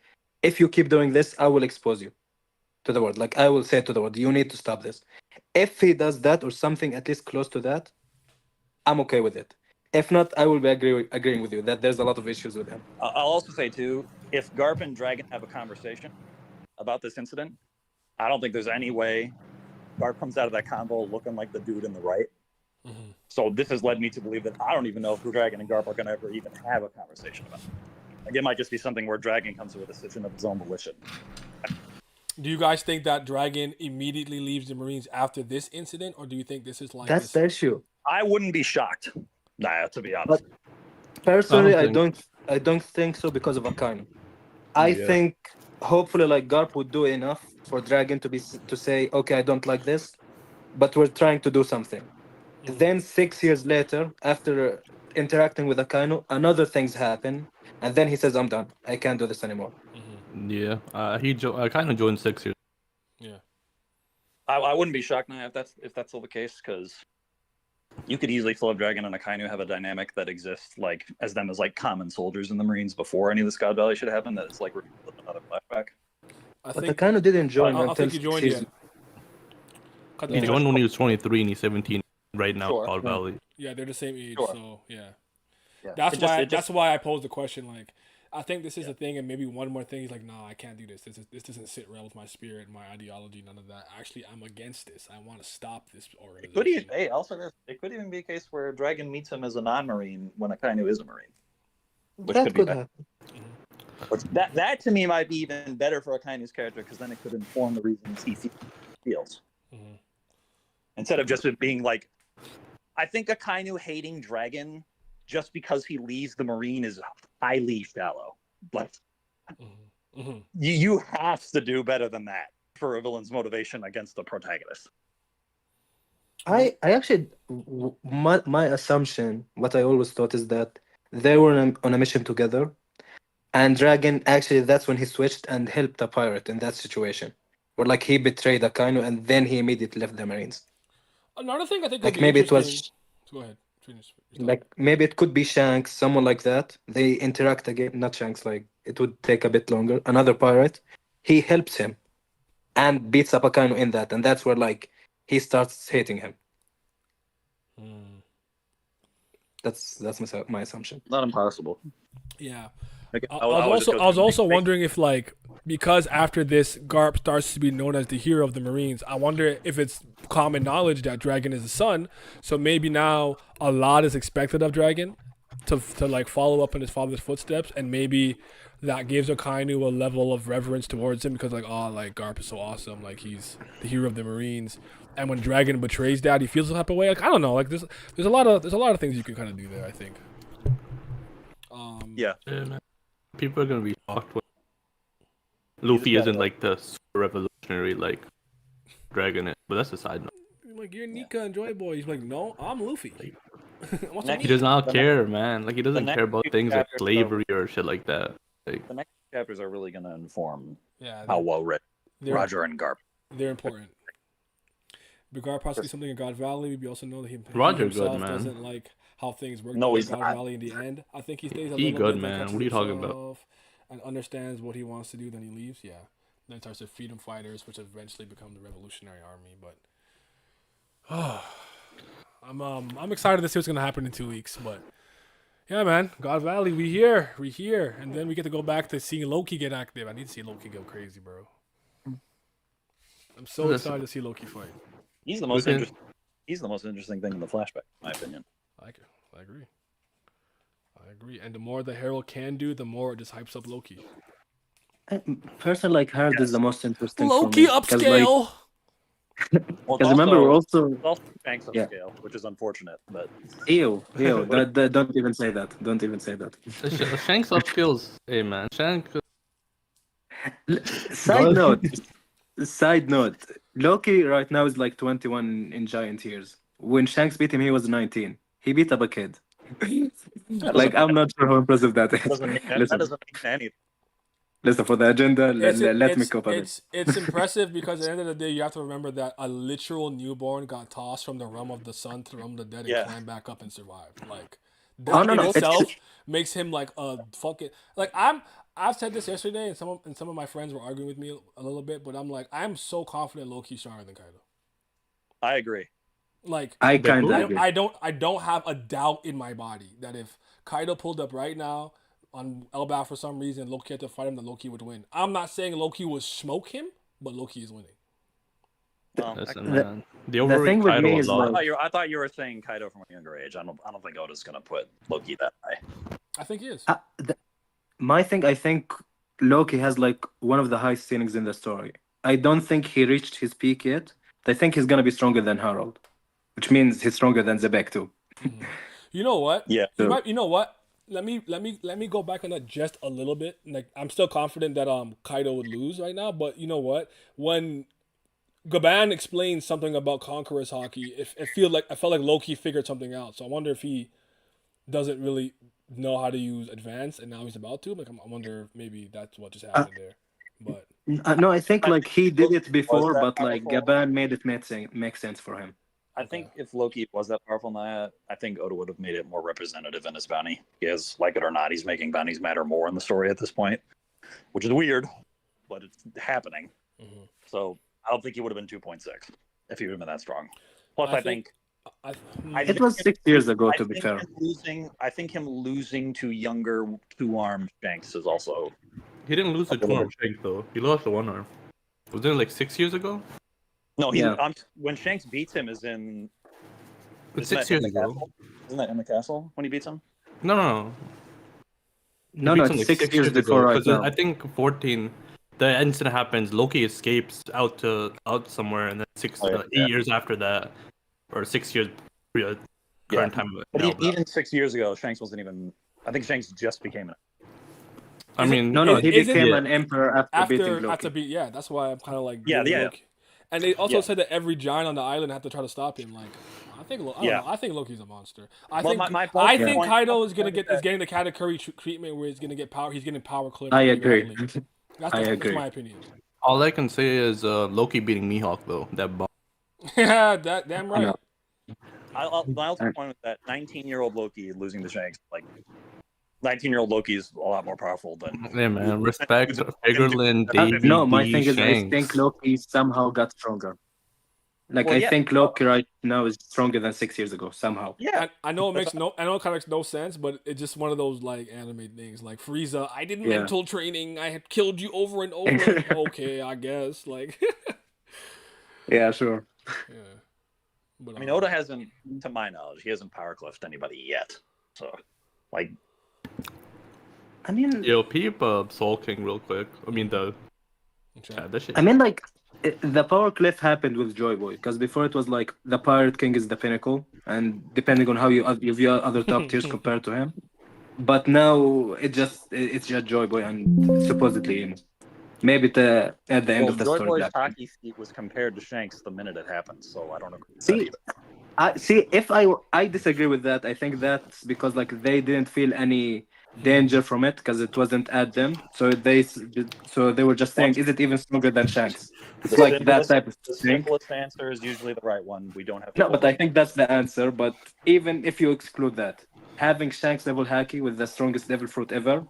if you keep doing this, I will expose you to the world. Like, I will say to the world, you need to stop this. If he does that or something at least close to that, I'm okay with it. If not, I will be agreeing with you that there's a lot of issues with him. I'll also say too, if Garp and Dragon have a conversation about this incident, I don't think there's any way Garp comes out of that convo looking like the dude in the right. So this has led me to believe that I don't even know if Dragon and Garp are going to ever even have a conversation about it. Like, it might just be something where Dragon comes to a decision of his own volition. Do you guys think that Dragon immediately leaves the Marines after this incident, or do you think this is like That's the issue. I wouldn't be shocked. Nah, to be honest. But personally, I don't think so because of Akainu. I think hopefully like Garp would do enough for Dragon to say, okay, I don't like this, but we're trying to do something. Then 6 years later, after interacting with Akainu, another things happen, and then he says, I'm done. I can't do this anymore. Yeah, I kind of joined 6 years. Yeah. I wouldn't be shocked now if that's still the case, because you could easily Flow Dragon and Akainu have a dynamic that exists like as them as like common soldiers in the Marines before any of this God Valley should happen. That it's like another flashback. I But think Akainu didn't join I don't until think he joined season. yet. Cut He that joined short. when he was 23 and he's 17 right now. Sure. God Valley. Yeah, they're the same age, Sure. so yeah. Yeah. That's It just- why. it just- That's why I posed the question. Like, I think this is a thing, and maybe one more thing. He's like, "Nah, I can't do this. This doesn't sit well with my spirit, my ideology, none of that. Actually, I'm against this. I want to stop this organization." It could even, hey, also it could even be a case where Dragon meets him as a non-Marine when Akainu is a Marine. Which That could be could better. happen. That to me might be even better for Akainu's character, because then it could inform the reasons he feels. Mhm. Instead of just it being like, I think Akainu hating Dragon just because he leaves the Marine is highly shallow. Like, you have to do better than that for a villain's motivation against the protagonist. I actually, my assumption, what I always thought is that they were on a mission together, and Dragon actually that's when he switched and helped a pirate in that situation, where like he betrayed Akainu and then he immediately left the Marines. Another thing I think Like would be maybe it interesting. was Go ahead. Finish. your thought. like maybe it could be Shanks, someone like that. They interact again, not Shanks. Like it would take a bit longer. Another pirate, he helps him and beats up Akainu in that, and that's where like he starts hating him. That's my assumption. Not impossible. Yeah. Like, I was also wondering if, like, because after this, Garp starts to be known as the hero of the Marines, I wonder if it's common knowledge that Dragon is a son. So maybe now a lot is expected of Dragon to like follow up in his father's footsteps, and maybe that gives Akainu a level of reverence towards him because, like, oh, like Garp is so awesome, like he's the hero of the Marines. And when Dragon betrays Dad, he feels the type of way. Like, I don't know, like there's a lot of things you can kind of do there, I think. Yeah. Yeah, man. People are gonna be shocked when Luffy isn't like the super revolutionary like Dragon is, but that's a side note. Like, you're Nika and Joy Boy. He's like, no, I'm Luffy. What's Next- He does not care, man. Like he doesn't next care about few things like chapters, slavery or shit like that. Like The next chapters are really going to inform Yeah, how well written they're, Roger and Garp. they're important. But Garp possibly something in God Valley. We also know that he Roger good, himself man. doesn't like how things work No, in he's God not. Valley in the end. I think he stays a He little good, bit man. catches What are you talking about? himself and understands what he wants to do. Then he leaves. Yeah. Then starts the Freedom Fighters, which eventually become the Revolutionary Army. But I'm excited to see what's gonna happen in 2 weeks. But yeah, man, God Valley, we here, and then we get to go back to seeing Loki get active. I need to see Loki go crazy, bro. I'm so Listen. excited to see Loki fight. He's the most Within- interesting. He's the most interesting thing in the flashback, in my opinion. I agree. And the more the Herald can do, the more it just hypes up Loki. Personally, like Harold is the most interesting. Loki for me, 'cause, upscale. Well, Because remember, we're also it's also Shanks Yeah. upscale, which is unfortunate, but ew. Don't even say that. Don't even say that. Shanks upskills. Hey man, Shanks. Side note. Loki right now is like 21 in giant years. When Shanks beat him, he was 19. He beat up a kid. Like I'm not sure how impressive that is. that doesn't mean, that Listen, doesn't mean anything. listen for the agenda. Let me it's, cope with it. it's impressive because at the end of the day, you have to remember that a literal newborn got tossed from the realm of the sun to the realm of the dead and Yeah. climbed back up and survived. Like Oh, that no, in no, it's- itself makes him like a fucking like I've said this yesterday, and some of my friends were arguing with me a little bit, but I'm like, I'm so confident Loki's stronger than Kaido. I agree. Like I kind of I- agree. I don't have a doubt in my body that if Kaido pulled up right now on Elbaf for some reason, Loki had to fight him, then Loki would win. I'm not saying Loki would smoke him, but Loki is winning. Well, Listen, man. They overrate thing with Kaido me a is, lot. like- I thought you were saying Kaido from a younger age. I don't think Oda's gonna put Loki that high. I think he is. My thing, I think Loki has like one of the highest ceilings in the story. I don't think he reached his peak yet. I think he's gonna be stronger than Harold, which means he's stronger than Xebec too. You know what? Yeah. You know what? let me go back on that just a little bit. Like I'm still confident that Kaido would lose right now, but you know what? When Gaban explained something about Conqueror's hockey, I felt like Loki figured something out. So I wonder if he doesn't really know how to use advanced, and now he's about to. Like I wonder if maybe that's what just Uh, happened there. But no, I think I like think he did Loki it was before, that but like powerful. Gaban made it make sense for him. I okay, think if Loki was that powerful in that, I think Oda would have made it more representative in his bounty. Because, like it or not, he's making bounties matter more in the story at this point, which is weird, but it's happening. Mhm. So I don't think he would have been 2.6 if he would have been that strong. Plus, I think I, I It think was him, 6 years ago, I to be think fair. him losing. I think him losing to younger two-armed Shanks is also He didn't lose a the little two-arm bit. Shank though. He lost the one arm. Was it like 6 years ago? No, Yeah. when Shanks beats him is in. It's Isn't that 6 in years the ago. castle? Isn't that in the castle when he beats him? No. He No, beats him it's like 6 6 years years ago. before right Because now. I think 14, the incident happens. Loki escapes out somewhere, and then Oh, yeah. 8 years after that, or 6 years Yeah. current time But now. even 6 years ago, Shanks wasn't even. I think Shanks just became an. I Is it mean, No, he is it became yeah. an emperor after beating after Loki. beat? Yeah, that's why I'm kind of like Yeah, giving yeah, Loki. And they also yeah, said that every giant on the island had to try to stop him. Like I think I don't yeah. know. I think Loki's a monster. I Well, think my I Yeah. think point Kaido is is that getting the Katakuri treatment where he's gonna get power. He's getting power clipped I pretty agree. badly. I That's agree. my opinion. All I can say is Loki beating Mihawk though. That bomb. Yeah, that damn I know. right. my ultimate point was that 19-year-old Loki losing to Shanks, like 19-year-old Loki is a lot more powerful than Yeah, man. Respect losing him to Figureland, Davy, No, my D, thing is, I think Shanks. Loki somehow got stronger. Like, Well, I yeah, think Loki right now is stronger than 6 years ago, somehow. yeah. I know it That's makes no I know it kind of makes no sense, but it's just one of those like anime things. Like Frieza, I did Yeah. mental training. I had killed you over and over. Okay, I guess. Like, Yeah, sure. yeah. But I mean, Oda hasn't, to my knowledge, he hasn't power cliffed anybody yet. So, like, I mean, Yo, peep Soul King real quick. I mean the okay. that shit. I mean, like, the power cliff happened with Joy Boy, because before it was like the Pirate King is the pinnacle, and depending on how you view other top tiers compared to him. But now it's just Joy Boy, and supposedly, maybe at the end well, of the Joy story, Boy's Black. hockey feat was compared to Shanks the minute it happened, so I don't agree with that See, either. if I disagree with that. I think that's because like they didn't feel any danger from it because it wasn't at them. So they were just saying, Once is it even stronger than Shanks? It's the like that simplest, type of the thing. simplest answer is usually the right one. We don't have to No, but bullshit. I think that's the answer. But even if you exclude that, having Shanks level Haki with the strongest devil fruit ever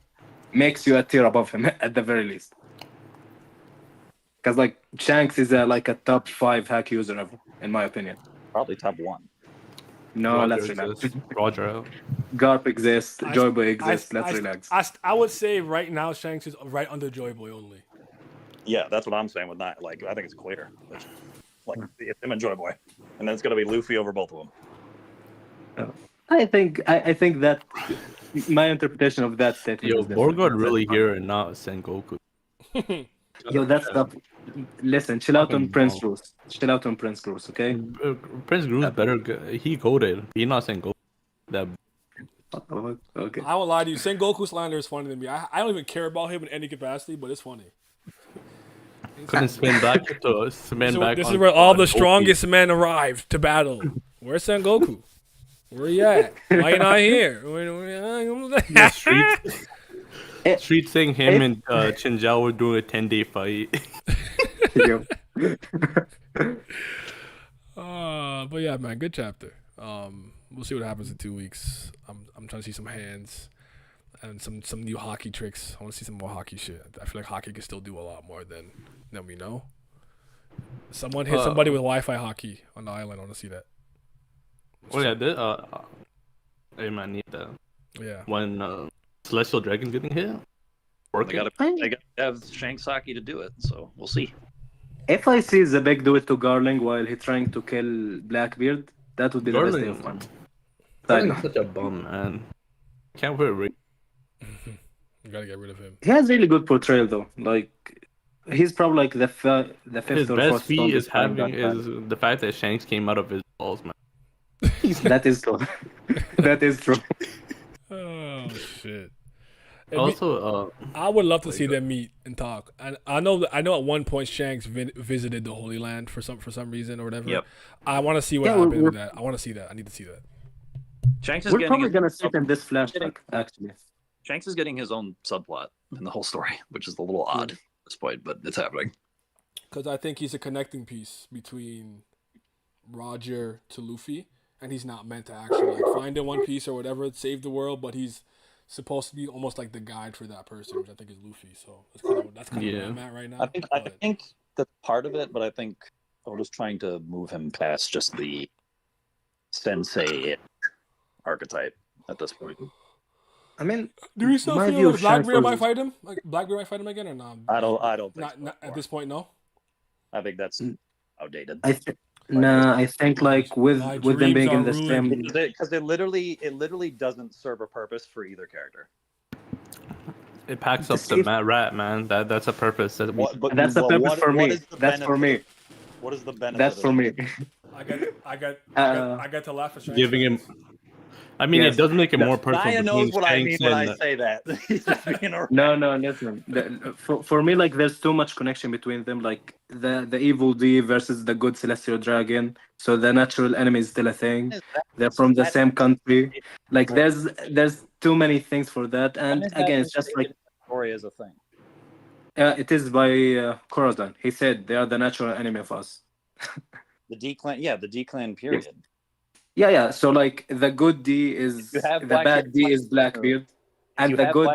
makes you a tier above him at the very least. Because like Shanks is like a top 5 Haki user ever, in my opinion. Probably top one. No, Roger let's relax. exists. Roger. Garp exists, I, Joy Boy I, exists. Let's I, relax. I would say right now Shanks is right under Joy Boy only. Yeah, that's what I'm saying with that. Like, I think it's clear. Like, it's him and Joy Boy, and then it's gonna be Luffy over both of them. I think that my interpretation of that statement Yo, is different. Borgard really here and not Sengoku. Yo, that's stuff. Listen, chill out on Fucking Prince dumb. Rules. Chill out on Prince Rules, okay? Prince Gru's better. He coded. He not Sengoku. That Okay. I won't lie to you. Sengoku slander is funny to me. I don't even care about him in any capacity, but it's funny. couldn't spin back to spin So back. this on, is where all on the Goku. strongest men arrived to battle. Where's Sengoku? Where he at? Why you not here? Yeah, Street saying him If- and Chinjiao were doing a 10-day fight. Yo. But yeah, man, good chapter. We'll see what happens in 2 weeks. I'm trying to see some hands and some new hockey tricks. I want to see some more hockey shit. I feel like hockey can still do a lot more than we know. Someone hit somebody with Wi-Fi hockey on the island. I want to see that. Oh yeah, hey man, need that. Yeah. When Celestial Dragon's getting hit, They working. gotta have Shanksaki to do it, so we'll see. If I see Xebec do it to Garling while he's trying to kill Blackbeard, that would be the best day of fun. Garling's such a bum, man. Can't wear ring. You gotta get rid of him. He has really good portrayal though. Like he's probably like the fifth His or best fourth feat is strongest man having back is the fact that Shanks came out of his balls, man. then. That is true. That is true. Oh shit. It'd be- Also, I would love to There see you go. them meet and talk. And I know at one point Shanks visited the Holy Land for some reason or whatever. Yep. I want to see what Yeah, happened we're- with that. I want to see that. I need to see that. Shanks is We're getting probably his, gonna see it in this flashback, actually. Shanks is getting his own subplot in the whole story, which is a little odd at this point, but it's happening. Because I think he's a connecting piece between Roger to Luffy, and he's not meant to actually like find in One Piece or whatever, save the world, but he's supposed to be almost like the guide for that person, which I think is Luffy. So that's kind of where Yeah. I'm at right now. I but- think that's part of it, but I think Oda's trying to move him past just the sensei archetype at this point. I mean, Do you still my feel view like of Shanks Blackbeard might was- fight him? Like Blackbeard might fight him again or not? I don't think so Not at anymore. this point. No. I think that's outdated. I think like with My them dreams being are in the ruined. same. Because it literally doesn't serve a purpose for either character. it packs up the See if- rat, man. That's a purpose. That we, That's the purpose for me. is the That's for me. benefit? What is the benefit? That's of for it? me. I got to laugh at Shanks. giving him. I mean, Yes. it does make it more personal. Naya knows between what I mean Shanks when I and- say that. He's just being a No, listen. For me, like, there's too much connection between them. Like, the evil D versus the good celestial dragon. So the natural enemy is still a thing. They're from the same country. Like, there's too many things for that. And again, it's just like story is a thing. it is by Corazon. He said they are the natural enemy of us. The D clan, yeah, the D clan period. Yeah. So like the good D is You have the Blackbeard bad D is fight Blackbeard, If and you the have good.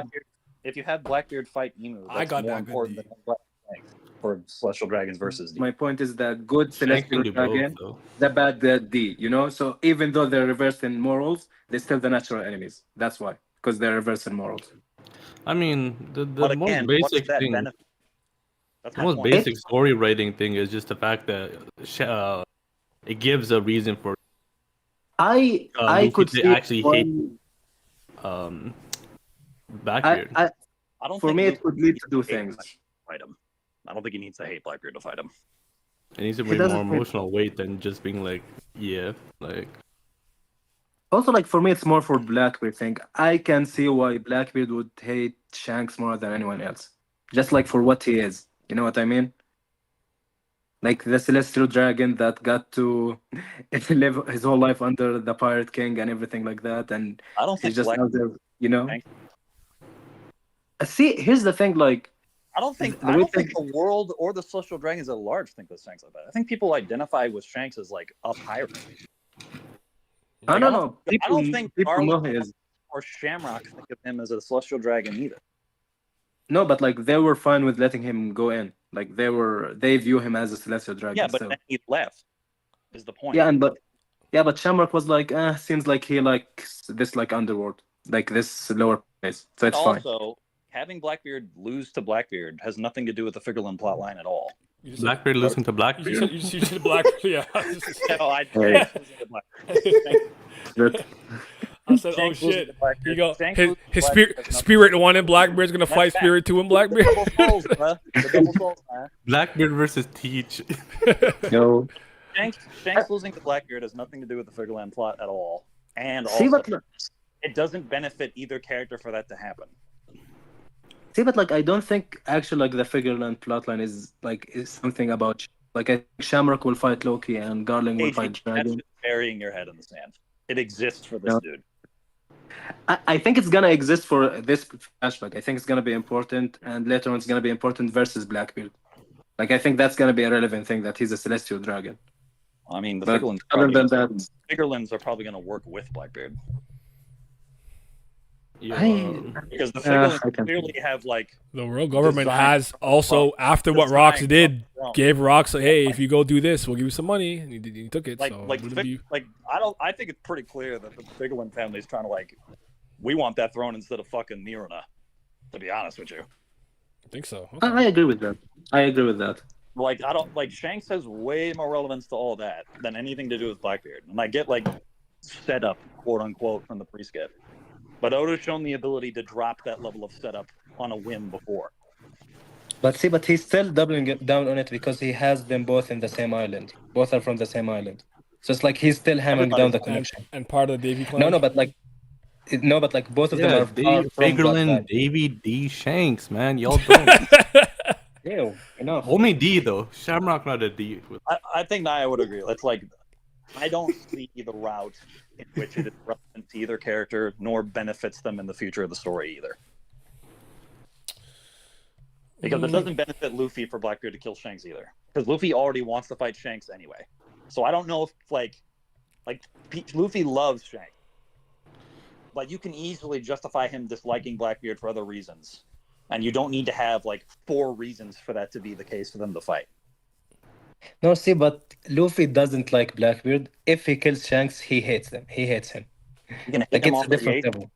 if you have Blackbeard fight Emu, that's I got more that good important D. than Blackbeard for Celestial Dragons versus D. My point is the good Shanks celestial can do both, dragon, though. the bad D. You know, so even though they're reversed in morals, they're still the natural enemies. That's why, because they're reversed in morals. I mean, the But most again, what does basic that thing. benefit? That's The my most point. basic story writing thing is just the fact that it gives a reason for I Luffy could to see actually hate one- Blackbeard. I I don't for think me Luffy it could lead needs to do hate things. Blackbeard to fight him. I don't think he needs to hate Blackbeard to fight him. It needs to He bring more doesn't hate- emotional weight than just being like, yeah, like Also, like for me, it's more for Blackbeard thing. I can see why Blackbeard would hate Shanks more than anyone else, just like for what he is. You know what I mean? Like the celestial dragon that got to live his whole life under the pirate king and everything like that, and I don't he's think just Black- out there. You know. Thank- See, here's the thing. Like, I don't think The I way don't think the world or the Celestial Dragons at large think of Shanks like that. I think people identify with Shanks as like a pirate. I Like, don't know. I People, don't think people know he Garland is. or Shamrock think of him as a Celestial Dragon either. No, but like they were fine with letting him go in. Like they view him as a celestial dragon. Yeah, but still. then he left. Is the point? Yeah, but Shamrock was like, seems like he likes this like underworld, like this lower place. So it's fine. Also, having Blackbeard lose to Blackbeard has nothing to do with the Figureland plotline at all. You just said- Blackbeard losing to Blackbeard. You said black. Yeah. No, I Hey. I said, oh Shanks losing shit. to Blackbeard. He go Shanks his losing to his Blackbeard spirit has nothing- spirit one in Blackbeard's gonna fight That's spirit two in The Blackbeard. double souls, bruh. The double souls, man. Blackbeard versus Teach. Yo, Shanks losing to Blackbeard has nothing to do with the Figureland plot at all. And see, also, but it doesn't benefit either character for that to happen. like I don't think actually like the Figureland plotline is something about like I think Shamrock will fight Loki and Garling will AG, fight that's Dragon. just burying your head in the sand. It exists for this No. dude. I think it's gonna exist for this flashback. I think it's gonna be important, and later on it's gonna be important versus Blackbeard. Like I think that's gonna be a relevant thing that he's a celestial dragon. I mean, the But Figurelands, other than that, Figurelands are probably going to work with Blackbeard Yo, because the I Figurelands can- clearly have like The world government Design- has also, after what design Rox did, from- gave Rox, hey, if you go do this, we'll give you some money, and he took it. like so like what do you- I think it's pretty clear that the Figureland family is trying to like we want that throne instead of fucking Miruna. To be honest with you, I think so. I agree with that. I agree with that. like I don't like Shanks has way more relevance to all that than anything to do with Blackbeard, and I get like setup quote unquote from the pre-skip, but Oda's shown the ability to drop that level of setup on a whim before. But see, but he's still doubling it down on it because he has them both in the same island. Both are from the same island. So it's like he's still hammering down the connection. And part of the Davy clan. No, but like, No, but like both of them Yeah, are from God Fagerlin, side. Davy, D, Shanks, man. Y'all don't. Ew, enough. Only D though. Shamrock not a D. I think Naya would agree. It's like I don't see the route in which it is relevant to either character nor benefits them in the future of the story either. Because it doesn't benefit Luffy for Blackbeard to kill Shanks either. Because Luffy already wants to fight Shanks anyway. So I don't know if like Luffy loves Shanks. But you can easily justify him disliking Blackbeard for other reasons. And you don't need to have like 4 reasons for that to be the case for them to fight. No, see, but Luffy doesn't like Blackbeard. If he kills Shanks, he hates them. He hates him. You can hate Like him it's off a the different gate. level.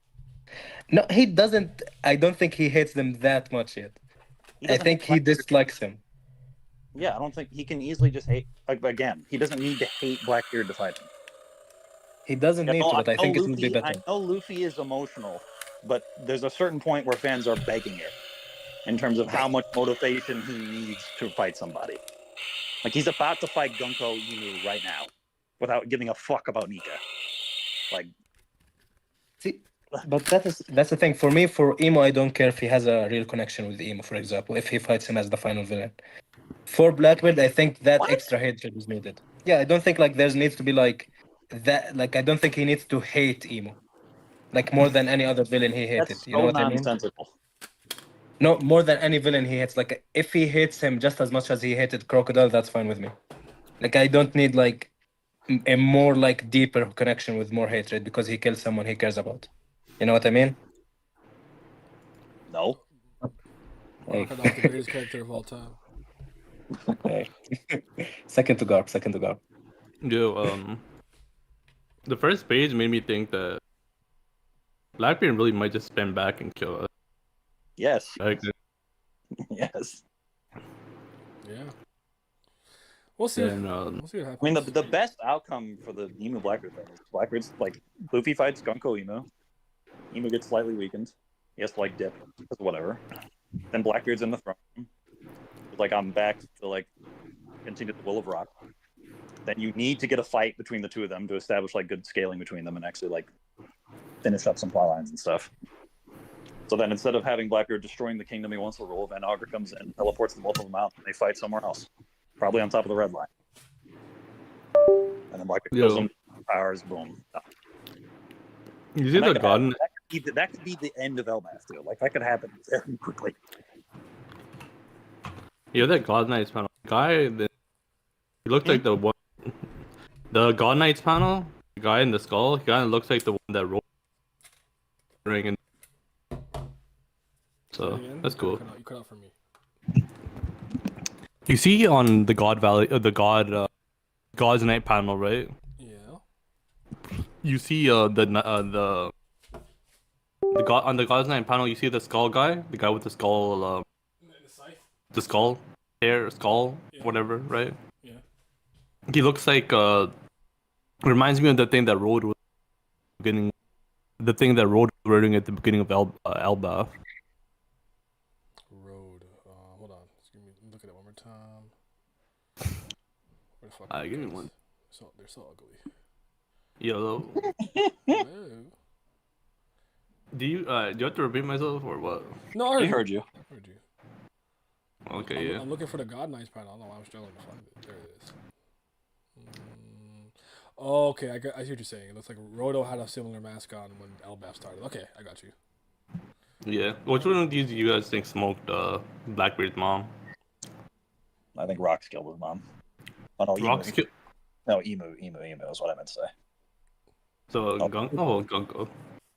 No, he doesn't. I don't think he hates them that much yet. He I doesn't think hate he Blackbeard. dislikes him. Yeah, I don't think he can easily just hate. Again, he doesn't need to hate Blackbeard to fight him. He doesn't need to, but I think it would be I better. know Luffy is emotional, but there's a certain point where fans are begging it in terms of how much motivation he needs to fight somebody. Like he's about to fight Gunko Inu right now, without giving a fuck about Nika. Like, See, but that's the thing. For me, for Emo, I don't care if he has a real connection with Emo, for example, if he fights him as the final villain. For Blackbeard, I think that what? extra hatred is needed. Yeah, I don't think like there needs to be like that. Like I don't think he needs to hate Emo, like more than any other villain he hated. That's You know so what I mean? nonsensical. No, more than any villain he hates. Like if he hates him just as much as he hated Crocodile, that's fine with me. Like I don't need like a more like deeper connection with more hatred because he killed someone he cares about. You know what I mean? No. Hey. Crocodile's the greatest character of all time. Hey. Second to Garp. Second to Garp. Yo, the first page made me think that Blackbeard really might just spin back and kill us. Yes. Like, Yes. Yeah. We'll see. then, We'll see what I happens. mean, the best outcome for the Emu Blackbeard thing is Blackbeard's like Luffy fights Gunko Emu. Emu gets slightly weakened. He has to like dip, whatever. Then Blackbeard's in the throne. He's like, I'm back to like continue the will of rock. Then you need to get a fight between the two of them to establish like good scaling between them and actually like finish up some plot lines and stuff. So then instead of having Blackbeard destroying the kingdom he wants to rule, Van Augur comes in, teleports the both of them out, and they fight somewhere else. Probably on top of the red line. And then Blackbeard kills them, powers, boom. you see the gun? That could be the end of Elbaf too. Like that could happen very quickly. Yeah, that God Knights panel. Guy, he looked like the one. The God Knights panel. The guy in the skull. He kind of looks like the one that rolled ring and. So that's cool. You cut out for me. You see on the God Valley, the God's Night panel, right? Yeah. You see the God on the God's Night panel. You see the skull guy, the guy with the skull, the skull hair, skull, whatever, right? Yeah. He looks like reminds me of the thing that Road was beginning, the thing that Road was wearing at the beginning of Elbaf. Road. Hold on. Just look at it one more time. Where the fuck? Give me one. So they're so ugly. Yellow. Hello. Do you have to repeat myself or what? No, I I heard you. Heard you. Okay, yeah. I'm looking for the God Knights panel. I don't know why I'm struggling to find it. There it is. Oh, okay, I see what you're saying. It looks like Roto had a similar mask on when Elbaf started. Okay, I got you. Yeah. Which one of these do you guys think smoked Blackbeard's mom? I think Rox killed his mom. Oh no, Rock's Emu. No, Emu is what I meant to say. So Gunko.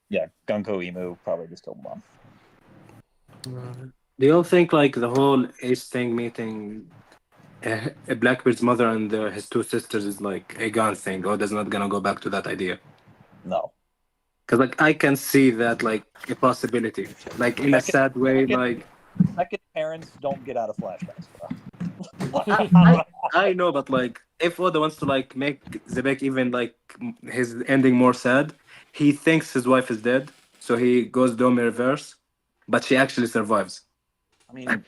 Yeah, Gunko Emu probably just killed mom. Do you think like the whole Ace thing meeting Blackbeard's mother and his two sisters is like a gone thing, or there's not gonna go back to that idea? No. Because like I can see that like a possibility, like in a sad way, like Second parents don't get out of flashbacks, bro. I know, but like if Oda wants to like make Xebec even like his ending more sad, he thinks his wife is dead, so he goes Dome reverse, but she actually survives. I mean,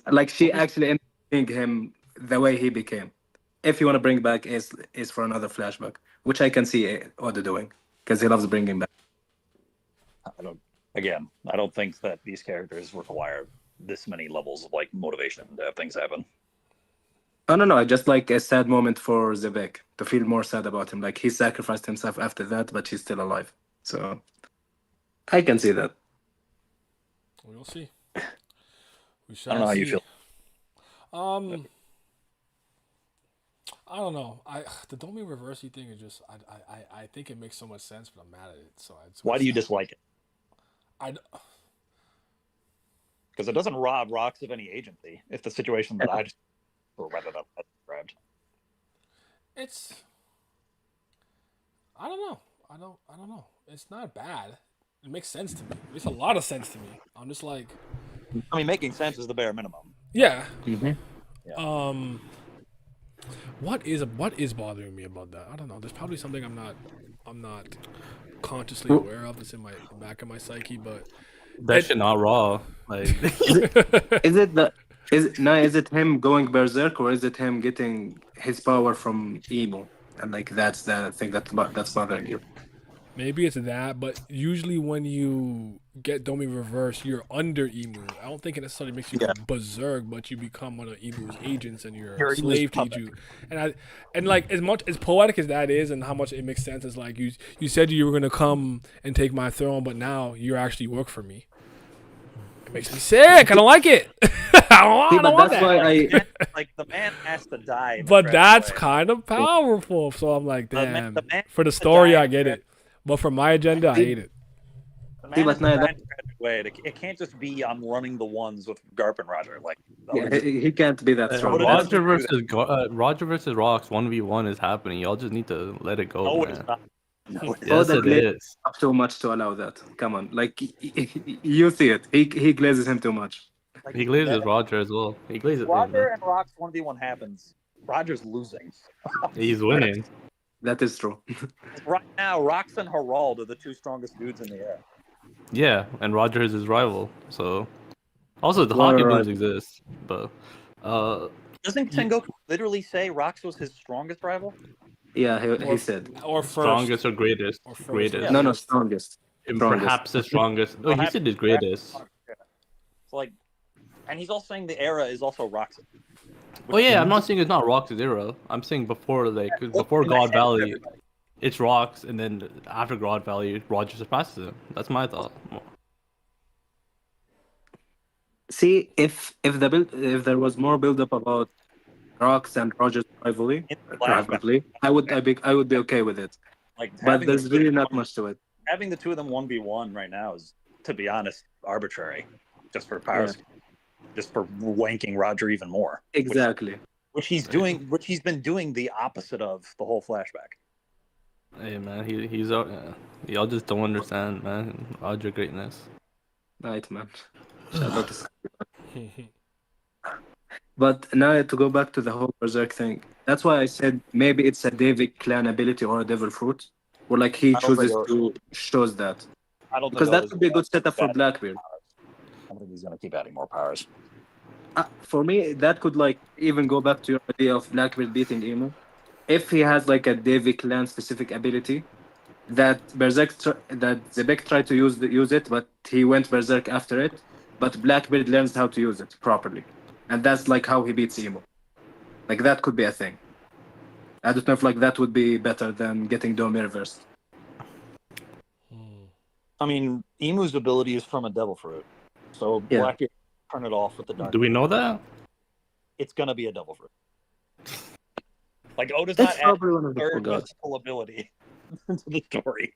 Like she actually ended up being him the way he became. If you want to bring back is for another flashback, which I can see Oda doing because he loves bringing back. I don't think that these characters require this many levels of like motivation to have things happen. Oh no, I just like a sad moment for Xebec to feel more sad about him. Like he sacrificed himself after that, but he's still alive. So I can see that. We'll see. We I shall don't know how see. you feel. I don't know. The Domi reversey thing is just I think it makes so much sense, but I'm mad at it. So Why do you dislike it? I Because it doesn't rob Rox of any agency. If the situation that I just or rather than I described. it's I don't know. I don't know. It's not bad. It makes sense to me. It makes a lot of sense to me. I'm just like, I mean, making sense is the bare minimum. yeah. Mhm. What is bothering me about that? I don't know. There's probably something I'm not consciously aware of. It's in my back of my psyche, but That shit not raw. Like Is it the is it him going berserk or is it him getting his power from emo? And like that's the thing that's bothering you. maybe it's that. But usually when you get Domi reverse, you're under Emu. I don't think it necessarily makes you go berserk, but you become one of Emu's agents and you're a You're Emu's slave to puppet. Iju. And like as much as poetic as that is, and how much it makes sense is like you said you were gonna come and take my throne, but now you actually work for me. It makes me sick. I don't like it. I don't want that's that. why Like the man has to die. in a But tragic that's way. kind of powerful. So I'm like, damn. the man For the has to story, die I in get a it. But for my agenda, I hate it. The See, man but has to now die that in a tragic way. It can't just be I'm running the ones with Garp and Roger. Like yeah, he can't be that strong. What did it Roger versus Rocks 1v1 is happening. Y'all just need to let it go, no, man. it's not. No, it Yes, Oda it glazes is. up too much to allow that. Come on, like you see it. He glazes him too much. Like, He glazes Roger as well. He glazes him, Roger man. and Rock's 1v1 happens. Roger's losing. He's winning. That is true. Right now, Rox and Harald are the two strongest dudes in the air. Yeah, and Roger is his rival. So also the Right, hockey right. booms exist, but Doesn't Tengoku literally say Rox was his strongest rival? Yeah, he said. Or first. strongest or greatest. Or first. Greatest. Yeah. No, strongest. And Strongest. perhaps the strongest. No, he said his greatest. It's like, and he's also saying the era is also Rox's. Oh yeah, I'm not saying it's not Rock's era. I'm saying before before in the God head of Valley, everybody. it's Rocks, and then after God Valley, Roger surpasses him. That's my thought. See, if there was more build up about Rocks and Rogers rivalry, In the flashback. rivalry, I would be okay with it. Like But having there's the two of really them not one- much to it. Having the two of them 1v1 right now is, to be honest, arbitrary. Just for powers, just for wanking Roger even more. Exactly. Which he's been doing the opposite of the whole flashback. Hey man, he's y'all just don't understand, man. Roger greatness. Right, man. Shout out to But now to go back to the whole Berserk thing, that's why I said maybe it's a David clan ability or a devil fruit, or like he I don't chooses think to shows that. I don't Because think that would be a good setup for Blackbeard. I don't think he's going to keep adding more powers. For me, that could like even go back to your idea of Blackbeard beating Emo. If he has like a Davy clan specific ability that that Zebek tried to use it, but he went Berserk after it. But Blackbeard learns how to use it properly, and that's like how he beats Emo. Like that could be a thing. I don't know if like that would be better than getting Domi reversed. I mean, Emu's ability is from a devil fruit. So Yeah. Blackbeard turn it off with the dark. Do we know that? It's going to be a devil fruit. Like Oda's It's not probably one of adding the third gods. mystical ability into the story.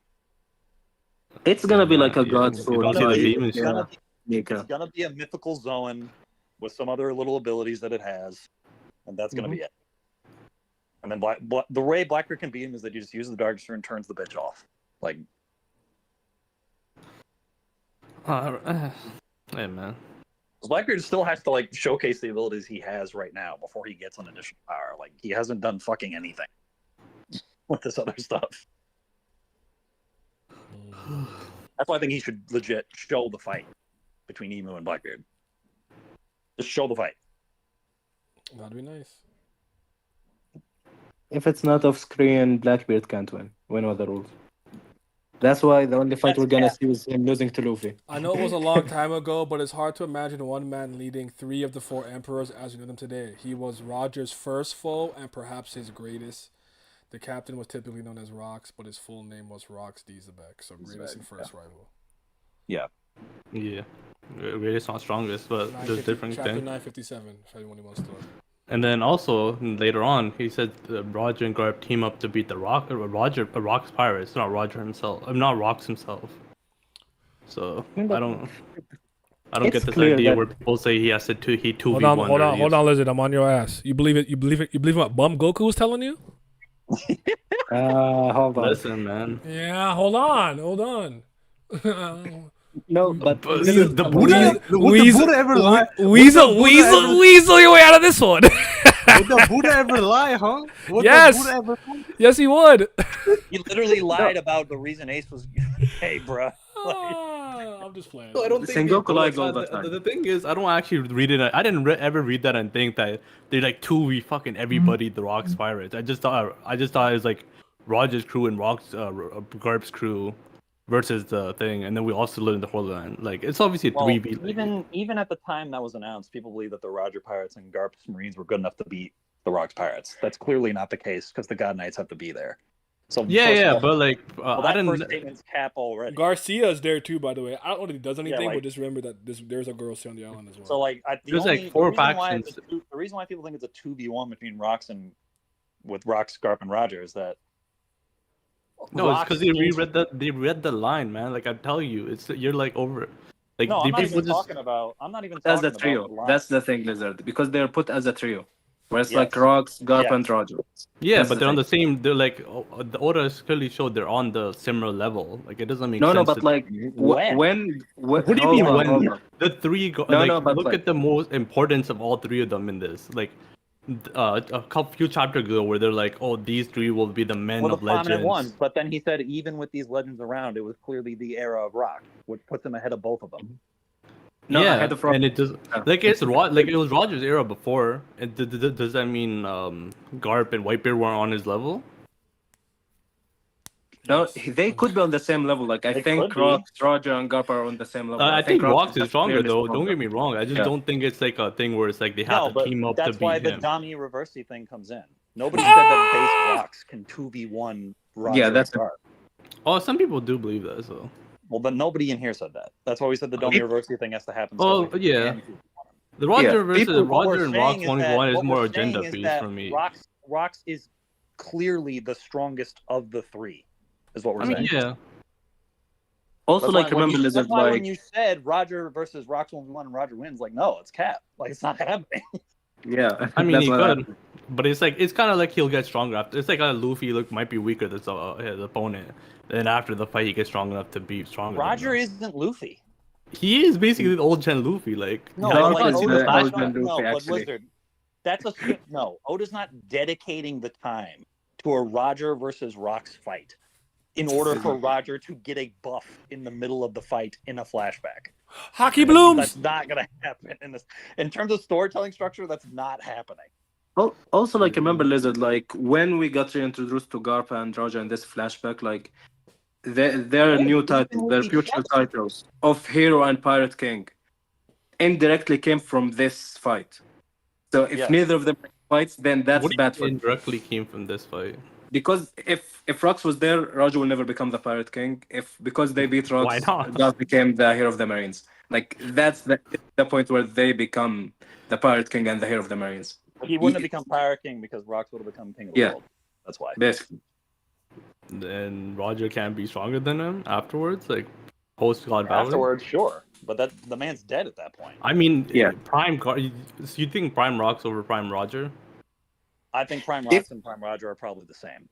It's gonna be like a Yeah, god you food. don't see the demon It's shit. gonna be Nika. It's gonna be a mythical zone with some other little abilities that it has, and that's gonna be it. And then the way Blackbeard can beat him is that you just use the Darkster and turns the bitch off. Like, Hey man. Blackbeard still has to like showcase the abilities he has right now before he gets an additional power. Like, he hasn't done fucking anything with this other stuff. That's why I think he should legit show the fight between Emu and Blackbeard. Just show the fight. That'd be nice. If it's not off screen, Blackbeard can't win. We know the rules. That's why the only fight That's we're gonna cap. see is him losing to Luffy. I know it was a long time ago, but it's hard to imagine one man leading 3 of the 4 emperors as we know them today. He was Roger's first foe and perhaps his greatest. The captain was typically known as Rox, but his full name was Rox D. Xebec, so greatest and first rival. Yeah. Yeah, greatest not strongest, but there's different Chapter things. 957, if anyone wants to. And then also later on, he said Roger and Garp team up to beat the Rock's pirates, not Roger himself. I'm not Rox himself. So I don't get It's this clear idea that- where people say he has to he 2v1. Hold on, Lizard. I'm on your ass. You believe it? You believe what Bum Goku was telling you? Hold on. Listen, man. Yeah, hold on. No, but The Buddha- Buddha, would the Buddha ever lie? Weasel your way out of this one. Would the Buddha ever lie, huh? Would Yes. the Buddha ever lie? Yes, he would. He literally lied about the reason Ace was. Hey, bruh. I'm just playing. I don't think Sengoku they- lies all the time. The thing is, I don't actually read it. I didn't ever read that and think that they like 2v fucking everybody the Rock's pirates. I just thought it was like Roger's crew and Garp's crew versus the thing, and then we also live in the Holy Land. Like it's obviously a Well, 3v. even at the time that was announced, people believed that the Roger Pirates and Garp's Marines were good enough to beat the Rock's Pirates. That's clearly not the case because the God Knights have to be there. So Yeah, first yeah, of all- but like well, I that first didn't. statement's cap already. Garcia's there too, by the way. I don't know if he does anything, like- but just remember that there's a girl on the island as well. So like, There's, like, 4 the reason why factions. the reason why people think it's a 2v1 between Rocks and with Rocks, Garp, and Roger is that. No, it's Rocks because is- they read the line, man. Like I tell you, it's you're like over. Like No, the I'm not people even just. talking about. I'm not even that's talking the trio. about That's the thing, Lizard. Because they're put as a trio. Where it's Yes. like Rocks, Garp, Yes. and Roger. Yeah, That's but the they're on thing. the same. They're like the orders clearly showed they're on the similar level. Like it doesn't make No, sense. no, but to- like When? what do you hold mean on, when hold on. the three go? No, like no, but look like- at the most importance of all 3 of them in this. Like few chapters ago, where they're like, oh, these 3 will be the men Well, the of legends. prominent ones. But then he said, even with these legends around, it was clearly the era of Rock, which puts him ahead of both of them. No, yeah, ahead of Rock. and it does like like it was Roger's era before. And does that mean Garp and Whitebeard weren't on his level? No, they could be on the same level. Like I They think could be. Rocks, Roger, and Garp are on the same level. I think Rox is just stronger clearly though. stronger. Don't get me wrong. I just Yeah. don't think it's like a thing where it's like they No, have to but team up to that's why beat the him. Dami Reversi thing comes in. Nobody said that base Rocks can 2v1 Roger. Yeah, that's- and Garp. Oh, some people do believe that. So. Well, but nobody in here said that. That's why we said the Dami Reversi thing has to happen. Oh, separately. yeah. And The Roger Yeah, versus people- what Roger we're and saying Rox is 1v1 is what more we're agenda saying is piece that for me. Rocks is clearly the strongest of the 3, is what we're I mean, saying. yeah. Also, That's like why when remember, you, Lizard, that's why when like you said Roger versus Rocks 1v1 and Roger wins, like, no, it's cap. Like, it's not happening. yeah. I mean, that's he what could, but it's kind of like he'll get stronger after. It's like Luffy might be weaker than his opponent. Then after the fight, he gets strong enough to be stronger. than Roger him. isn't Luffy. He is basically the old gen Luffy. Like No, No, but like, it's Oda's the not, old man no, Luffy, but actually. Lizard, that's a no. Oda's not dedicating the time to a Roger versus Rocks fight in order for Roger to get a buff in the middle of the fight in a flashback. Hockey blooms. That's not gonna happen in this. In terms of storytelling structure, that's not happening. Also, like remember, Lizard, like when we got reintroduced to Garp and Roger in this flashback, like their Yeah, new even titles, with their the future exception- titles of Hero and Pirate King, indirectly came from this fight. So if Yes. neither of them fights, then that's what do you bad for mean indirectly came from this fight? because if Rox was there, Roger will never become the Pirate King. Because they beat Rox, Why not? Garp became the Hero of the Marines. Like that's the point where they become the Pirate King and the Hero of the Marines. But he wouldn't have become Pirate King because Rocks would have become King of the Yeah. World. That's why. Basically. And Roger can't be stronger than him afterwards, like post God Valley. Afterwards, sure, but the man's dead at that point. I mean, Yeah. So you think Prime Rocks over Prime Roger? I think Prime Rocks and Prime Roger are probably the same.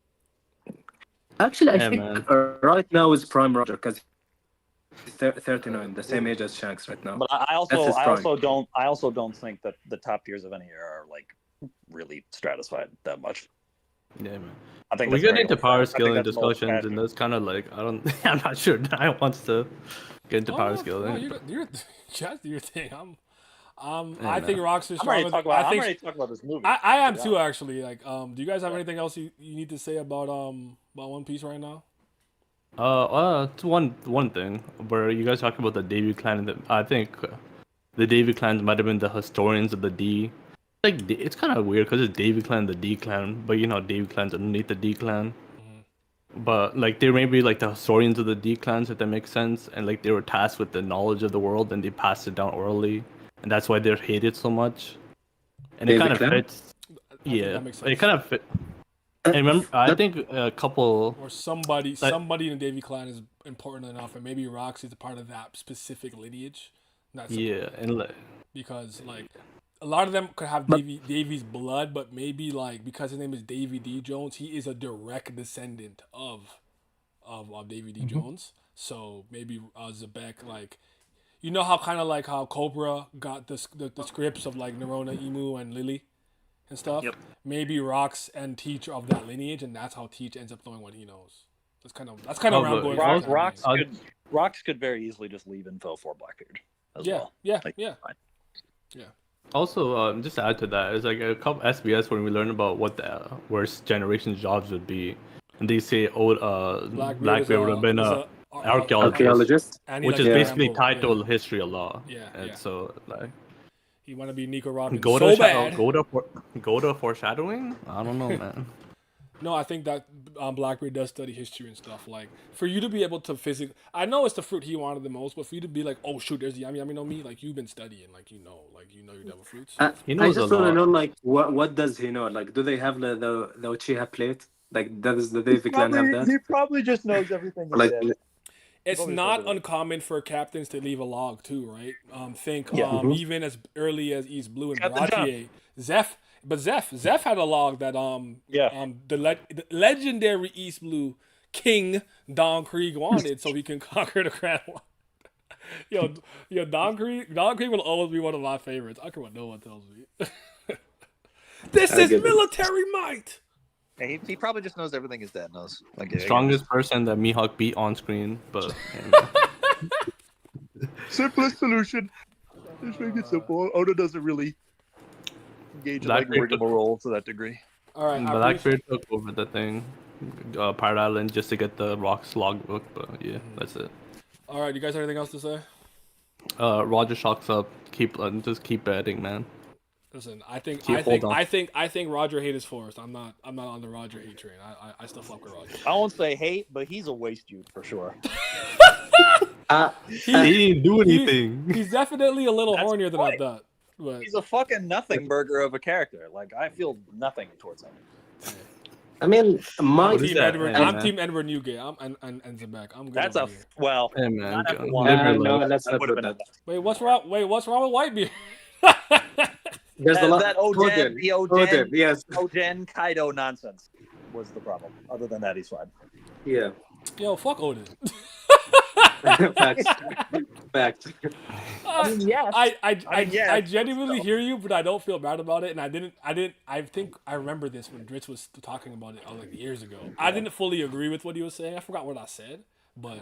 Actually, I Yeah, think man. right now is Prime Roger because he's 39, the same age as Shanks right now. But I That's also his I prime. also don't think that the top tiers of any era are like really stratified that much. Yeah, man. I think We that's get very into old- I power think scaling that's an old discussions, and fashioned. that's kind of like I'm not sure I wants to get into power No, scaling. you're just do your thing. I man. think Rox is I'm ready stronger. to talk than- about. I I'm think ready to talk about this movie. I am Yeah. too actually. Like, do you guys have anything else you need to say about One Piece right now? It's one thing where you guys talk about the Davy clan. I think the Davy clans might have been the historians of the D. Like it's kind of weird because it's Davy clan, the D clan, but you know Davy clan's underneath the D clan. But like they may be like the historians of the D clans, if that makes sense, and like they were tasked with the knowledge of the world and they passed it down orally, and that's why they're hated so much. And it Davy kind of clan? fits. I think Yeah, that makes it sense. kind of fit. I remember. I think a couple. Or somebody Like- in the Davy clan is important enough, and maybe Roxy's a part of that specific lineage. That's Yeah, and like because like a lot of them could have Davy's blood, but maybe like because his name is Davy D Jones, he is a direct descendant of Davy D Jones. So maybe Xebec, like you know how kind of like how Cobra got the scripts of like Nerona, Emu, and Lily and stuff. Yep. Maybe Rox and Teach are of that lineage, and that's how Teach ends up knowing what he knows. That's kind of where I'm but going. Rox- with that Rox idea. Rox could very easily just leave info for Blackbeard as well. Yeah, Like, fine. also just to add to that, it's like a couple SBS when we learn about what the worst generation jobs would be, and they say Blackbeard would have been a archaeologist, Archaeologist. and he, which like, is basically Rambo, tied yeah. to history a lot. Yeah, And yeah. so like He want to be Nico Robin go so to bad. go to foreshadowing. I don't know, man. No, I think that Blackbeard does study history and stuff. Like for you to be able to physically, I know it's the fruit he wanted the most, but for you to be like, oh shoot, there's the yummy yummy no me. Like you've been studying, like you know your devil fruits. He I knows just a want to lot. know, like, what does he know? Like, do they have the Uchiha plate? Like, does the Davy clan have that? He probably just knows everything. Like, It's Probably not president. uncommon for captains to leave a log too, right? Think Yeah. even as early as East Blue and Captain John. Baratier, Zeph had a log that the legendary East Blue King Don Krieg wanted so he can conquer the Grand One. Yo, Don Krieg will always be one of my favorites. I don't care what no one tells me. This I is get it. military might. Yeah, he probably just knows everything his dad knows. Like Strongest person that Mihawk beat on screen, but simplest solution. Just make it simple. Oda doesn't really engage in Blackbeard rigmarole role to that degree. All right, Blackbeard took over the thing, Pirate Island, just to get the Rocks logbook. But yeah, that's it. All right, you guys have anything else to say? Roger shocks up. Just keep betting, man. Listen, I think hold on. Roger hate is forced. I'm not on the Roger hate train. I still fuck with Roger. I won't say hate, but he's a waste youth for sure. He didn't do anything. He's definitely a little That's hornier than I right. thought. But He's a fucking nothing burger of a character. Like I feel nothing towards him. I mean, I'm is team that? Edward. Hey, I'm man. team Edward Newgate. And Xebec. I'm good. That's over a here. well. Hey man, Not after live one. your no, life. let's That not would've put been that. Wait, what's wrong with Whitebeard? There's a lot. That Odin, Oden, yes, Oden Kaido nonsense was the problem. Other than that, he's fine. yeah. Yo, fuck Odin. Facts. Facts. Yes. I genuinely hear you, but I don't feel bad about it. And I think I remember this when Dritz was talking about it like years ago. I didn't fully agree with what he was saying. I forgot what I said, but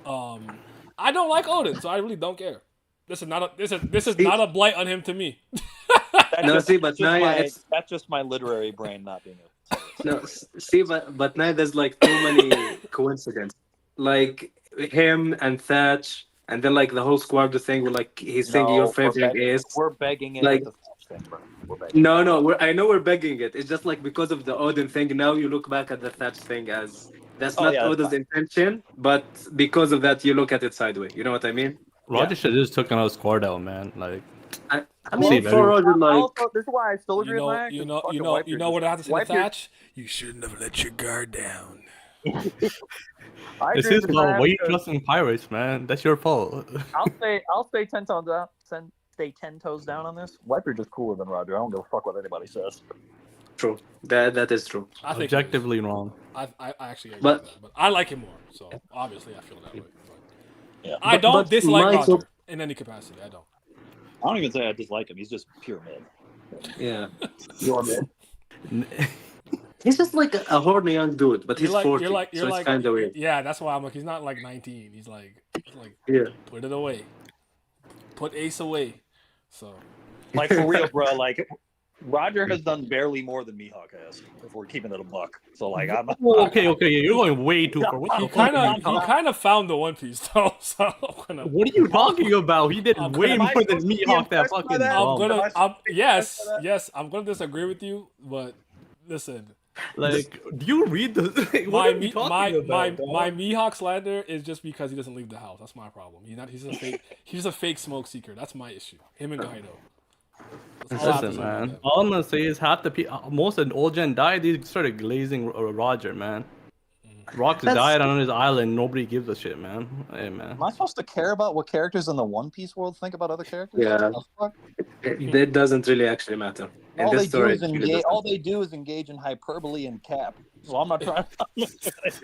I don't like Odin, so I really don't care. This is not a blight on him to me. No, see, but now that's just my literary brain not being able to no, see, but now there's like too many coincidences. Like him and Thatch, and then like the whole squad thing where like he's saying your favorite is. We're begging it like- with the Thatch thing, bro. We're begging. No, I know we're begging it. It's just like because of the Odin thing. Now you look back at the Thatch thing as that's not yeah, that's Oda's fine. intention, but because of that, you look at it sideways. You know what I mean? Roger should have just taken out squad out, man. Like, I See, mean, for Roger, like Also, this is why I still agree with my You action. know what I have to say to Whitebeard- Thatch? You shouldn't have let your guard down. I it's agree his with my fault. Why you action. trusting pirates, man? That's your fault. I'll stay 10 toes down. Stay 10 toes down on this. Whitebeard is cooler than Roger. I don't give a fuck what anybody says. true. That is true. I think Objectively wrong. I actually agree But- with that, but I like him more. So obviously I feel that way. But Yeah. I don't but dislike my Roger op- in any capacity. I don't. I don't even say I dislike him. He's just pure mid. Yeah, Pure mid. he's just like a horny young dude, but he's 40, so it's kind of weird. Yeah, that's why I'm like, he's not like 19. He's like, Yeah. put it away, put Ace away. So Like for real, bro. Like Roger has done barely more than Mihawk has, if we're keeping it a buck. So like I'm Oh, okay, you're going way too far. What the He fuck kind are you of talking- found the One Piece though. So What are you talking about? He did way Am I more than supposed to be Mihawk that impressed by fucking that? dumb. Am I supposed to be impressed by that? yes, I'm gonna disagree with you, but listen, Like, do you read the? What my are you talking about? dog? my Mihawk slander is just because he doesn't leave the house. That's my problem. He's a fake smoke seeker. That's my issue. Him and Kaido. That's all I have to Listen, say about man. that. All I'm gonna say is most of the old gen died. They started glazing Roger, man. Rox died on his island. Nobody gives a shit, man. Hey, man. Am I supposed to care about what characters in the One Piece world think about other characters? Yeah. What the fuck? That doesn't really actually matter. In All this they, do story, is it really engage, doesn't. all they do is engage in hyperbole and cap. So I'm not trying.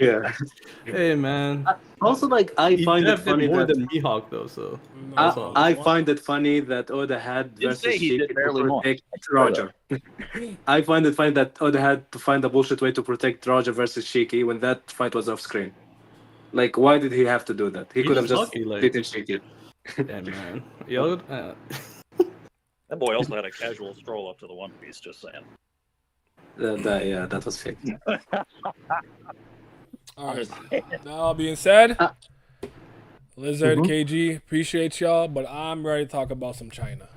Yeah. Hey, man. Also, like, I He find it did funny more that than Mihawk, though. So No, that's all. I find it funny that Oda had Didn't versus say he did Shiki barely to more. protect Roger. I find it funny that Oda had to find a bullshit way to protect Roger versus Shiki when that fight was off screen. Like, why did he have to do that? He He could have was just lucky, like- beaten Shiki. yeah, man. Yo, That boy also had a casual stroll up to the One Piece. Just saying. Yeah, that was fake. All right. That all being said, Lizard Mhm. KG, appreciate y'all, but I'm ready to talk about some China.